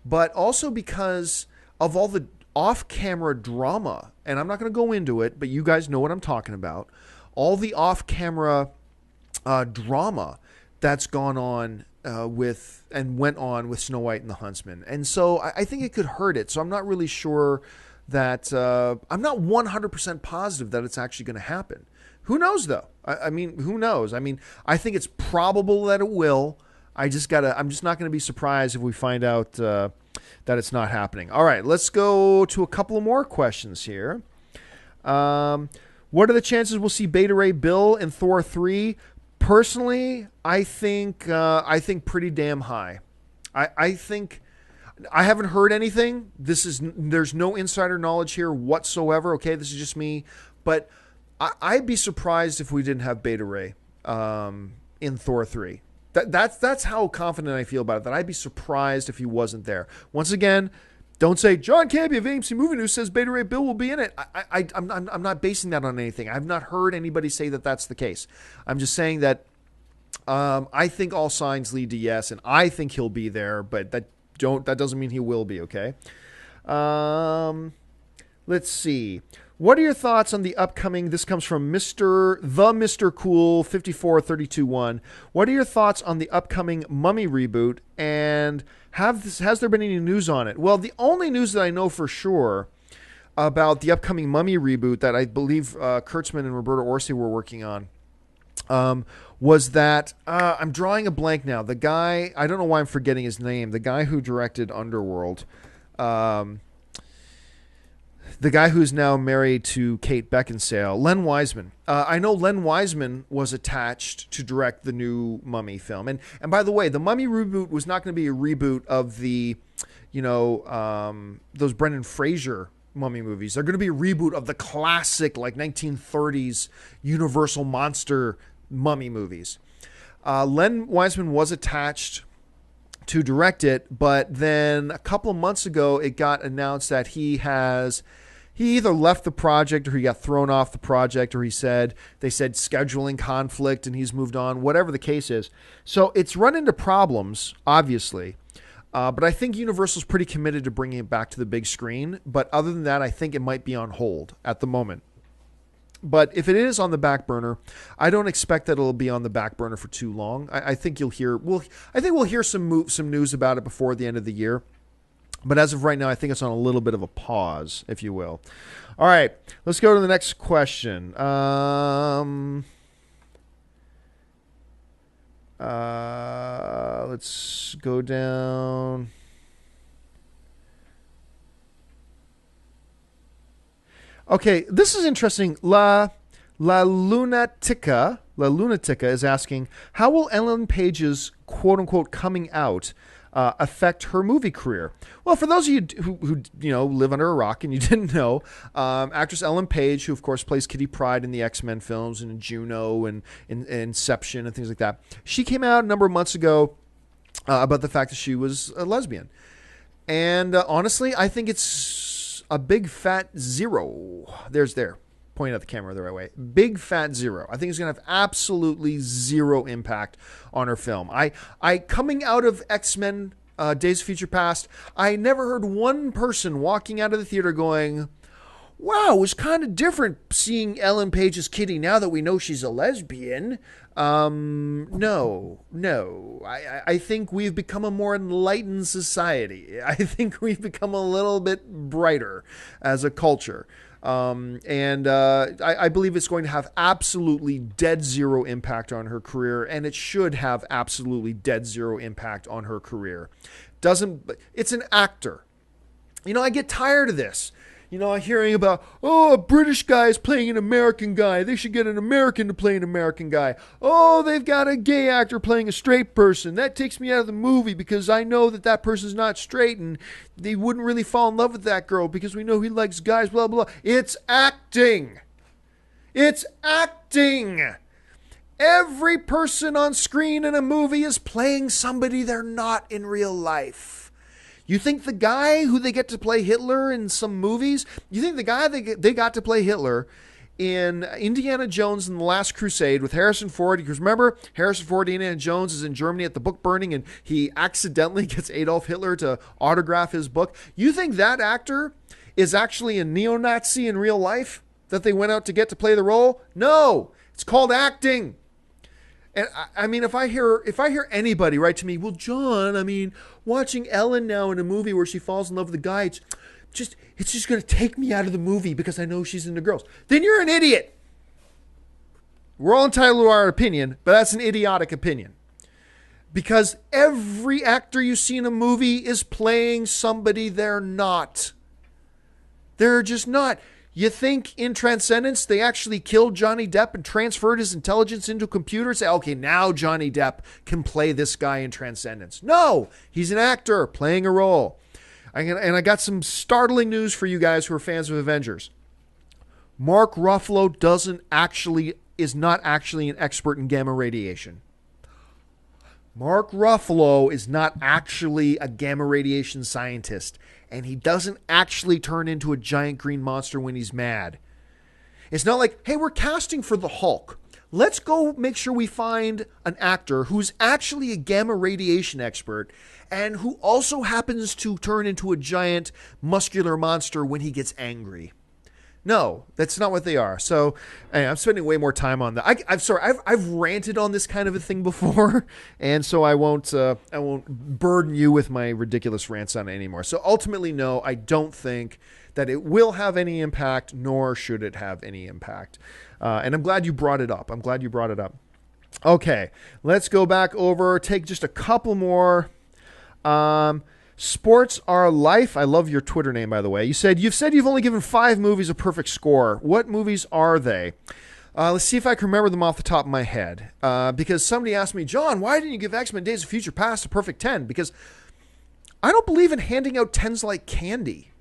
but also because of all the off-camera drama. And I'm not going to go into it, but you guys know what I'm talking about. All the off-camera drama that's gone on went on with Snow White and the Huntsman. And so I think it could hurt it. So I'm not really sure that I'm not 100% positive that it's actually going to happen. Who knows, though? I mean, who knows? I mean, I think it's probable that it will. I'm just not going to be surprised if we find out that it's not happening. All right, let's go to a couple of more questions here. What are the chances we'll see Beta Ray Bill in Thor 3? Personally, I think pretty damn high. I think I haven't heard anything. There's no insider knowledge here whatsoever. Okay, this is just me, but I'd be surprised if we didn't have Beta Ray in Thor 3. That's how confident I feel about it. That I'd be surprised if he wasn't there. Once again, don't say John Campy of AMC Movie News says Beta Ray Bill will be in it. I'm not basing that on anything. I've not heard anybody say that that's the case. I'm just saying that I think all signs lead to yes, and I think he'll be there. But that doesn't mean he will be. Okay. Let's see. What are your thoughts on the upcoming? This comes from Mr. Cool 54321. What are your thoughts on the upcoming Mummy reboot? And has there been any news on it? Well, the only news that I know for sure about the upcoming Mummy reboot that I believe Kurtzman and Roberto Orci were working on was that I'm drawing a blank now. The guy, I don't know why I'm forgetting his name. The guy who directed Underworld. The guy who's now married to Kate Beckinsale, Len Wiseman. I know Len Wiseman was attached to direct the new Mummy film. And by the way, the Mummy reboot was not going to be a reboot of the, those Brendan Fraser Mummy movies. They're going to be a reboot of the classic, like 1930s Universal monster Mummy movies. Len Wiseman was attached to direct it, but then a couple of months ago, it got announced that he either left the project or he got thrown off the project, or they said scheduling conflict and he's moved on, whatever the case is. So it's run into problems, obviously. But I think Universal's pretty committed to bringing it back to the big screen. But other than that, I think it might be on hold at the moment. But if it is on the back burner, I don't expect that it'll be on the back burner for too long. I think we'll hear some news about it before the end of the year. But as of right now, I think it's on a little bit of a pause, if you will. All right, let's go to the next question. Let's go down. Okay, this is interesting. La Lunatica is asking, how will Ellen Page's quote-unquote coming out affect her movie career? Well, for those of you who live under a rock and you didn't know, actress Ellen Page, who of course plays Kitty Pryde in the X-Men films and in Juno and in Inception and things like that, she came out a number of months ago about the fact that she was a lesbian. And honestly, I think it's a big fat zero. Pointing at the camera the right way. Big fat zero. I think it's going to have absolutely zero impact on her film. I coming out of X-Men Days of Future Past, I never heard one person walking out of the theater going, wow, it was kind of different seeing Ellen Page as Kitty now that we know she's a lesbian. No. I think we've become a more enlightened society. I think we've become a little bit brighter as a culture. I believe it's going to have absolutely dead zero impact on her career, and it should have absolutely dead zero impact on her career. It's an actor. I get tired of this. Hearing about, a British guy is playing an American guy. They should get an American to play an American guy. Oh, they've got a gay actor playing a straight person. That takes me out of the movie because I know that person's not straight and they wouldn't really fall in love with that girl because we know he likes guys, blah, blah, blah. It's acting. It's acting. Every person on screen in a movie is playing somebody they're not in real life. You think the guy who they get to play Hitler in some movies, you think the guy they got to play Hitler in Indiana Jones and the Last Crusade with Harrison Ford, because remember, Harrison Ford, Indiana Jones is in Germany at the book burning and he accidentally gets Adolf Hitler to autograph his book. You think that actor is actually a neo-Nazi in real life that they went out to get to play the role? No, it's called acting. And I mean, if I hear anybody write to me, well, John, watching Ellen now in a movie where she falls in love with a guy, it's just going to take me out of the movie because I know she's into girls. Then you're an idiot. We're all entitled to our opinion, but that's an idiotic opinion. Because every actor you see in a movie is playing somebody they're not. They're just not. You think in Transcendence they actually killed Johnny Depp and transferred his intelligence into a computer and say, okay, now Johnny Depp can play this guy in Transcendence. No, he's an actor playing a role. And I got some startling news for you guys who are fans of Avengers. Mark Ruffalo is not actually an expert in gamma radiation. Mark Ruffalo is not actually a gamma radiation scientist, and he doesn't actually turn into a giant green monster when he's mad. It's not like, hey, we're casting for the Hulk. Let's go make sure we find an actor who's actually a gamma radiation expert and who also happens to turn into a giant muscular monster when he gets angry. No, that's not what they are. So I'm spending way more time on that. I'm sorry. I've ranted on this kind of a thing before, and so I won't burden you with my ridiculous rants on it anymore. So ultimately, no, I don't think that it will have any impact, nor should it have any impact. And I'm glad you brought it up. Okay, let's go back over. Take just a couple more. Sports Are Life. I love your Twitter name, by the way. You've said you've only given 5 movies a perfect score. What movies are they? Let's see if I can remember them off the top of my head. Because somebody asked me, John, why didn't you give X-Men Days of Future Past a perfect 10? Because I don't believe in handing out 10s like candy.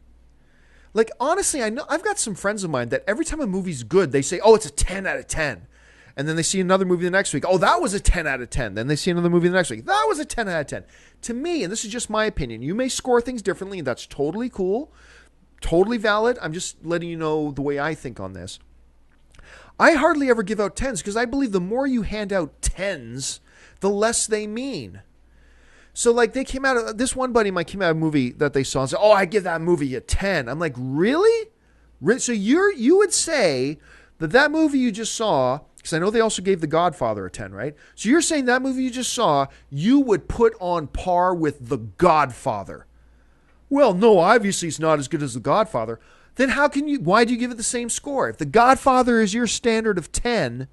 Like, honestly, I know I've got some friends of mine that every time a movie's good, they say, oh, it's a 10 out of 10. And then they see another movie the next week. Oh, that was a 10 out of 10. Then they see another movie the next week. That was a 10 out of 10. To me, and this is just my opinion, you may score things differently, and that's totally cool, totally valid. I'm just letting you know the way I think on this. I hardly ever give out 10s because I believe the more you hand out 10s, the less they mean. So, like, this one buddy of mine came out of a movie that they saw and said, oh, I give that movie a 10. I'm like, really? So you would say that movie you just saw, because I know they also gave The Godfather a 10, right? So you're saying that movie you just saw, you would put on par with The Godfather. Well, no, obviously it's not as good as The Godfather. Then why do you give it the same score? If The Godfather is your standard of 10,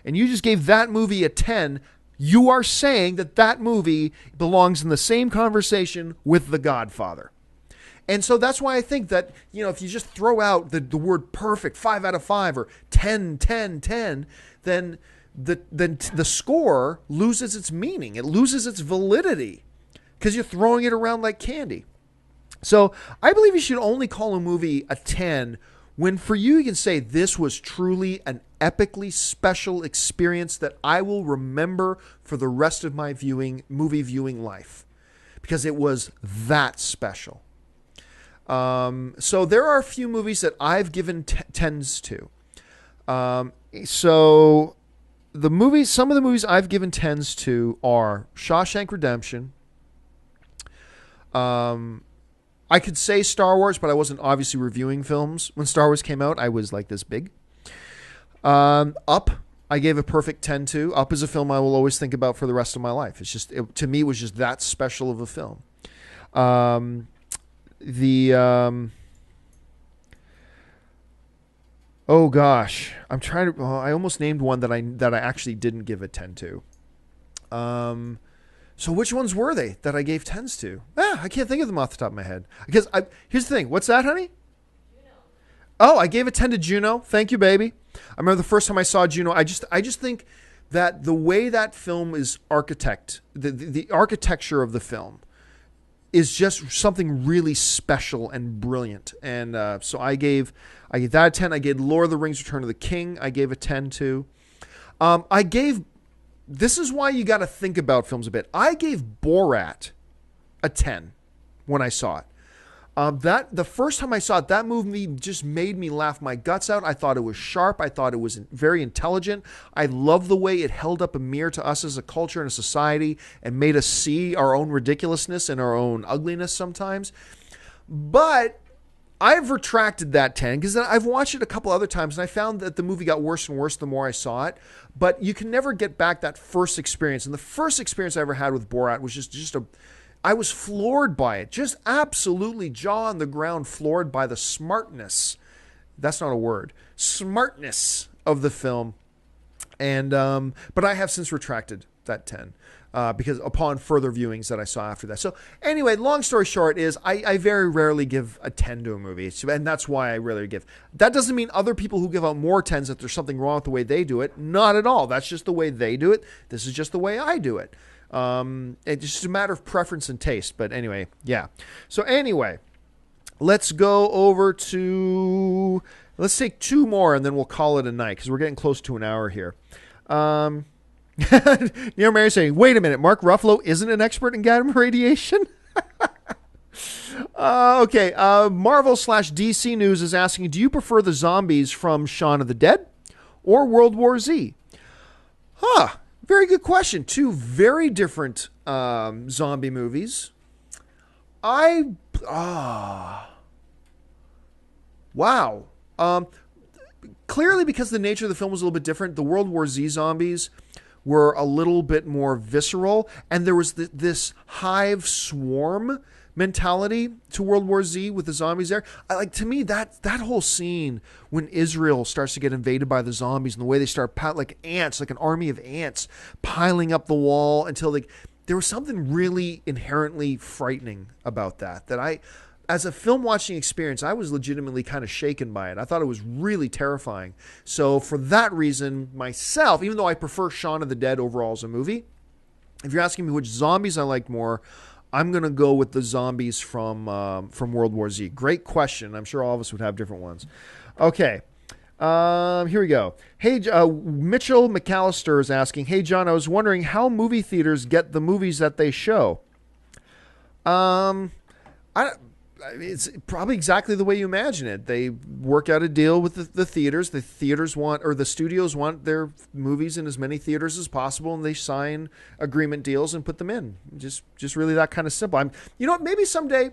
and you just gave that movie a 10, you are saying that movie belongs in the same conversation with The Godfather. And so that's why I think that, if you just throw out the word perfect, 5 out of 5, or 10, 10, 10, then the score loses its meaning. It loses its validity because you're throwing it around like candy. So I believe you should only call a movie a 10 when for you can say this was truly an epically special experience that I will remember for the rest of my movie viewing life because it was that special. So there are a few movies that I've given 10s to. So some of the movies I've given 10s to are Shawshank Redemption. I could say Star Wars, but I wasn't obviously reviewing films when Star Wars came out. I was like this big. Up, I gave a perfect 10 to. Up is a film I will always think about for the rest of my life. To me, it was just that special of a film. Oh gosh, I'm trying to. I almost named one that I actually didn't give a 10 to. So which ones were they that I gave 10s to? I can't think of them off the top of my head. Because here's the thing. What's that, honey? Juno. Oh, I gave a 10 to Juno. Thank you, baby. I remember the first time I saw Juno. I just think that the way that film is the architecture of the film is just something really special and brilliant. And so I gave that a 10. I gave Lord of the Rings Return of the King. I gave a 10 to. This is why you got to think about films a bit. I gave Borat a 10 when I saw it. The first time I saw it, that movie just made me laugh my guts out. I thought it was sharp. I thought it was very intelligent. I love the way it held up a mirror to us as a culture and a society and made us see our own ridiculousness and our own ugliness sometimes. But I've retracted that 10 because I've watched it a couple other times and I found that the movie got worse and worse the more I saw it. But you can never get back that first experience. And the first experience I ever had with Borat was I was floored by it. Just absolutely jaw on the ground floored by the smartness. That's not a word. Smartness of the film. And but I have since retracted that 10. Because upon further viewings that I saw after that. So anyway, long story short is I very rarely give a 10 to a movie. And that's why I rarely give. That doesn't mean other people who give out more 10s that there's something wrong with the way they do it. Not at all. That's just the way they do it. This is just the way I do it. It's just a matter of preference and taste. But anyway, yeah. So anyway, let's go over to... Let's take 2 more and then we'll call it a night because we're getting close to an hour here. Neil Mary saying, wait a minute, Mark Ruffalo isn't an expert in gamma radiation? Okay, Marvel/DC News is asking, do you prefer the zombies from Shaun of the Dead or World War Z? Very good question. 2 very different zombie movies. Wow. Clearly, because the nature of the film was a little bit different, the World War Z zombies were a little bit more visceral, and there was this hive swarm mentality to World War Z with the zombies there. To me, that whole scene when Israel starts to get invaded by the zombies and the way they start like ants, like an army of ants piling up the wall until there was something really inherently frightening about that as a film watching experience, I was legitimately kind of shaken by it. I thought it was really terrifying. So for that reason, myself, even though I prefer Shaun of the Dead overall as a movie, if you're asking me which zombies I like more, I'm going to go with the zombies from World War Z. Great question. I'm sure all of us would have different ones. Okay. Here we go. Hey, Mitchell McAllister is asking, hey, John, I was wondering how movie theaters get the movies that they show. It's probably exactly the way you imagine it. They work out a deal with the theaters. The theaters the studios want their movies in as many theaters as possible, and they sign agreement deals and put them in. Just really that kind of simple. Maybe someday,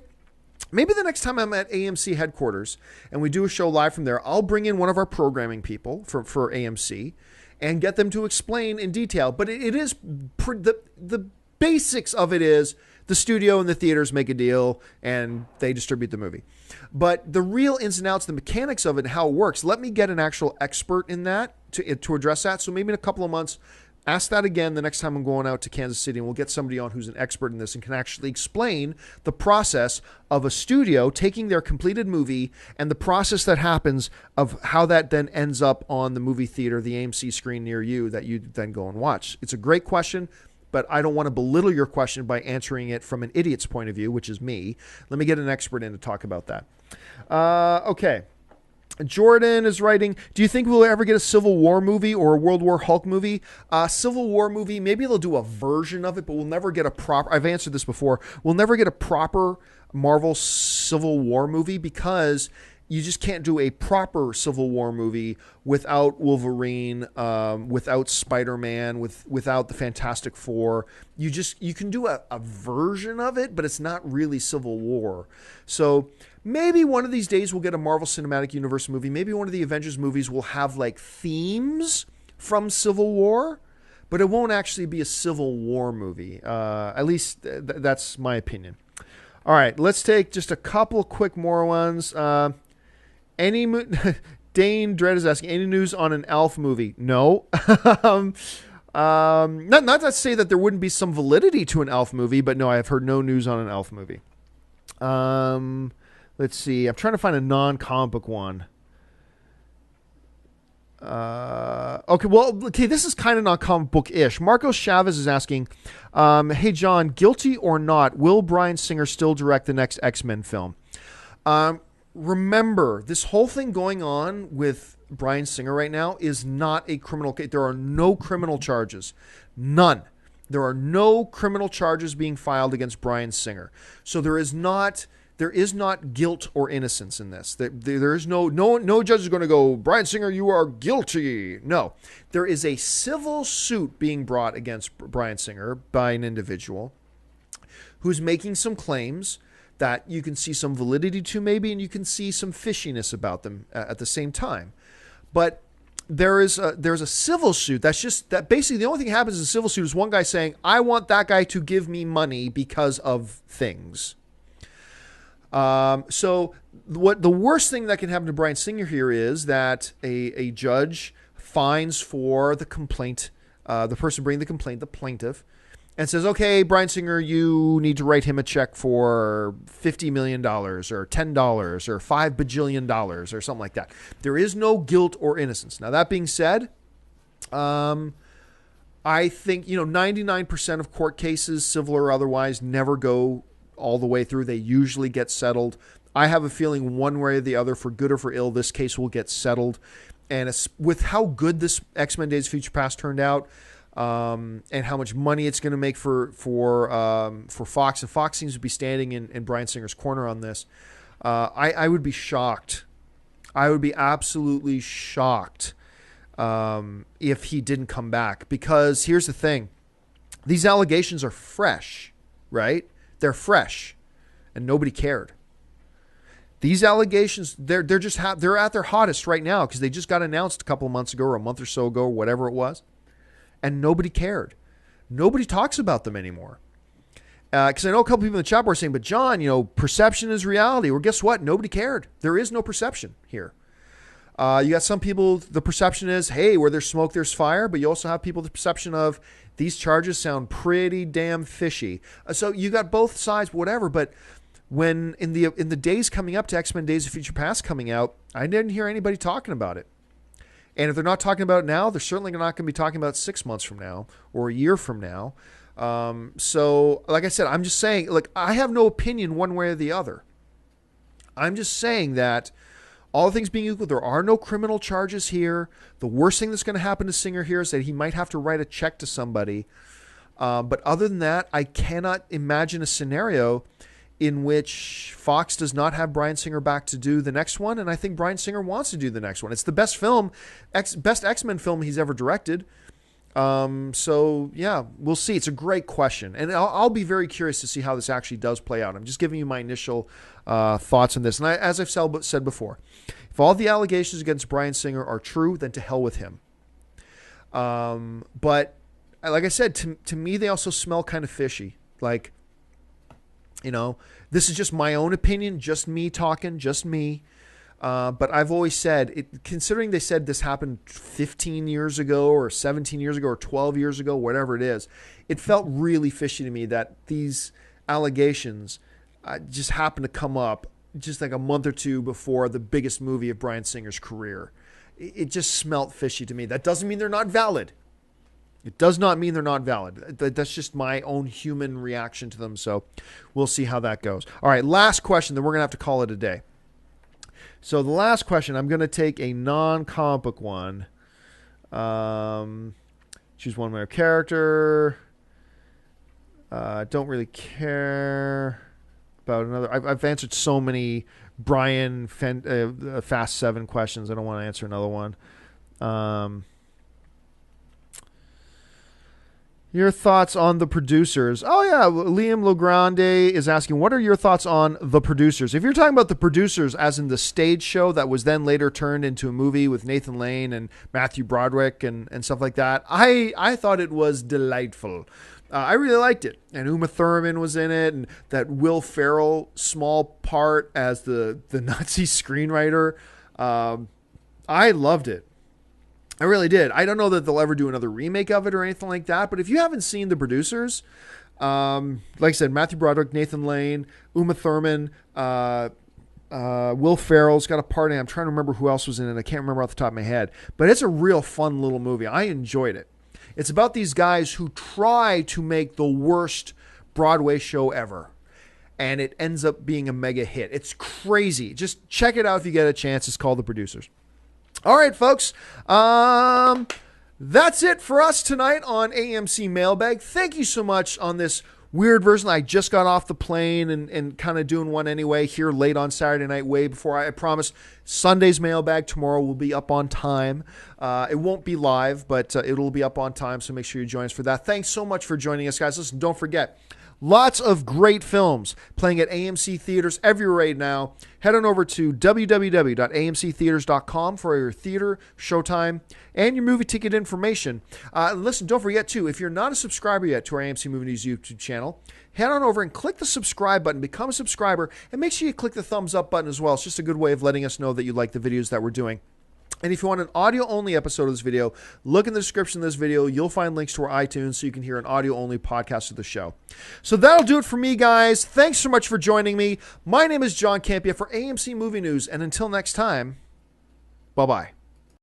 maybe the next time I'm at AMC headquarters and we do a show live from there, I'll bring in one of our programming people for AMC and get them to explain in detail. But it is the basics of it is, the studio and the theaters make a deal and they distribute the movie. But the real ins and outs, the mechanics of it, and how it works, let me get an actual expert in that to address that. So maybe in a couple of months, ask that again the next time I'm going out to Kansas City, and we'll get somebody on who's an expert in this and can actually explain the process of a studio taking their completed movie and the process that happens of how that then ends up on the movie theater, the AMC screen near you that you then go and watch. It's a great question, but I don't want to belittle your question by answering it from an idiot's point of view, which is me. Let me get an expert in to talk about that. Okay. Jordan is writing, do you think we'll ever get a Civil War movie or a World War Hulk movie? Civil War movie, maybe they'll do a version of it, but we'll never get a proper... I've answered this before. We'll never get a proper Marvel Civil War movie because... you just can't do a proper Civil War movie without Wolverine, without Spider-Man, without the Fantastic Four. You can do a version of it, but it's not really Civil War. So maybe one of these days we'll get a Marvel Cinematic Universe movie. Maybe one of the Avengers movies will have like themes from Civil War, but it won't actually be a Civil War movie. At least that's my opinion. All right, let's take just a couple quick more ones. Dane Dredd is asking, any news on an Elf movie? No. Not to say that there wouldn't be some validity to an Elf movie, but no, I have heard no news on an Elf movie. Let's see. I'm trying to find a non-comic book one. Okay, this is kind of non-comic book-ish. Marcos Chavez is asking, hey, John, guilty or not, will Bryan Singer still direct the next X-Men film? Remember, this whole thing going on with Bryan Singer right now is not a criminal case. There are no criminal charges. None. There are no criminal charges being filed against Bryan Singer. So there is not guilt or innocence in this. There is no judge is going to go, Bryan Singer, you are guilty. No. There is a civil suit being brought against Bryan Singer by an individual who's making some claims that you can see some validity to maybe, and you can see some fishiness about them at the same time. But there's a civil suit that basically the only thing that happens in a civil suit is one guy saying, I want that guy to give me money because of things. So what the worst thing that can happen to Bryan Singer here is that a judge fines for the complaint the person bringing the complaint, the plaintiff, and says, okay, Bryan Singer, you need to write him a check for $50 million or $10 or $5 bajillion or something like that. There is no guilt or innocence. Now, that being said, I think, 99% of court cases, civil or otherwise, never go all the way through. They usually get settled. I have a feeling one way or the other, for good or for ill, this case will get settled. And with how good this X-Men Days of Future Past turned out, and how much money it's going to make for Fox, and Fox seems to be standing in Bryan Singer's corner on this, I would be shocked. I would be absolutely shocked if he didn't come back. Because here's the thing. These allegations are fresh, right? They're fresh, and nobody cared. These allegations, they're at their hottest right now because they just got announced a couple of months ago or a month or so ago, or whatever it was. And nobody cared. Nobody talks about them anymore. Because I know a couple people in the chat were saying, but John, perception is reality. Well, guess what? Nobody cared. There is no perception here. You got some people, the perception is, hey, where there's smoke, there's fire. But you also have people, the perception of, these charges sound pretty damn fishy. So you got both sides, whatever. But when in the days coming up to X-Men Days of Future Past coming out, I didn't hear anybody talking about it. And if they're not talking about it now, they're certainly not going to be talking about it 6 months from now or a year from now. So, like I said, I'm just saying, look, I have no opinion one way or the other. I'm just saying that all things being equal, there are no criminal charges here. The worst thing that's going to happen to Singer here is that he might have to write a check to somebody. But other than that, I cannot imagine a scenario in which Fox does not have Bryan Singer back to do the next one, and I think Bryan Singer wants to do the next one. It's the best best X-Men film he's ever directed. So, yeah, we'll see. It's a great question, and I'll be very curious to see how this actually does play out. I'm just giving you my initial thoughts on this, and as I've said before, if all the allegations against Bryan Singer are true, then to hell with him. But, like I said, to me, they also smell kind of fishy. Like, this is just my own opinion, just me talking, just me. But I've always said, considering they said this happened 15 years ago or 17 years ago or 12 years ago, whatever it is, it felt really fishy to me that these allegations just happened to come up just like a month or two before the biggest movie of Bryan Singer's career. It just smelt fishy to me. That doesn't mean they're not valid. It does not mean they're not valid. That's just my own human reaction to them. So we'll see how that goes. All right, last question, then we're going to have to call it a day. So the last question, I'm going to take a non-comic book one. Choose one more character. Don't really care about another. I've answered so many Brian Fast 7 questions. I don't want to answer another one. Your thoughts on The Producers. Oh, yeah. Liam Logrande is asking, what are your thoughts on The Producers? If you're talking about The Producers as in the stage show that was then later turned into a movie with Nathan Lane and Matthew Broderick and stuff like that, I thought it was delightful. I really liked it. And Uma Thurman was in it, and that Will Ferrell small part as the Nazi screenwriter. I loved it. I really did. I don't know that they'll ever do another remake of it or anything like that, but if you haven't seen The Producers, like I said, Matthew Broderick, Nathan Lane, Uma Thurman, Will Ferrell's got a part in it. I'm trying to remember who else was in it. I can't remember off the top of my head, but it's a real fun little movie. I enjoyed it. It's about these guys who try to make the worst Broadway show ever, and it ends up being a mega hit. It's crazy. Just check it out if you get a chance. It's called The Producers. All right, folks. That's it for us tonight on AMC Mailbag. Thank you so much on this weird version. I just got off the plane and kind of doing one anyway here late on Saturday night, way before I promise Sunday's Mailbag tomorrow will be up on time. It won't be live, but it'll be up on time, so make sure you join us for that. Thanks so much for joining us, guys. Listen, don't forget, lots of great films playing at AMC theaters everywhere right now. Head on over to www.amctheaters.com for your theater, showtime, and your movie ticket information. Listen, don't forget, too, if you're not a subscriber yet to our AMC Movie News YouTube channel, head on over and click the subscribe button, become a subscriber, and make sure you click the thumbs up button as well. It's just a good way of letting us know that you like the videos that we're doing. And if you want an audio-only episode of this video, look in the description of this video. You'll find links to our iTunes so you can hear an audio-only podcast of the show. So that'll do it for me, guys. Thanks so much for joining me. My name is John Campia for AMC Movie News, and until next time, bye-bye.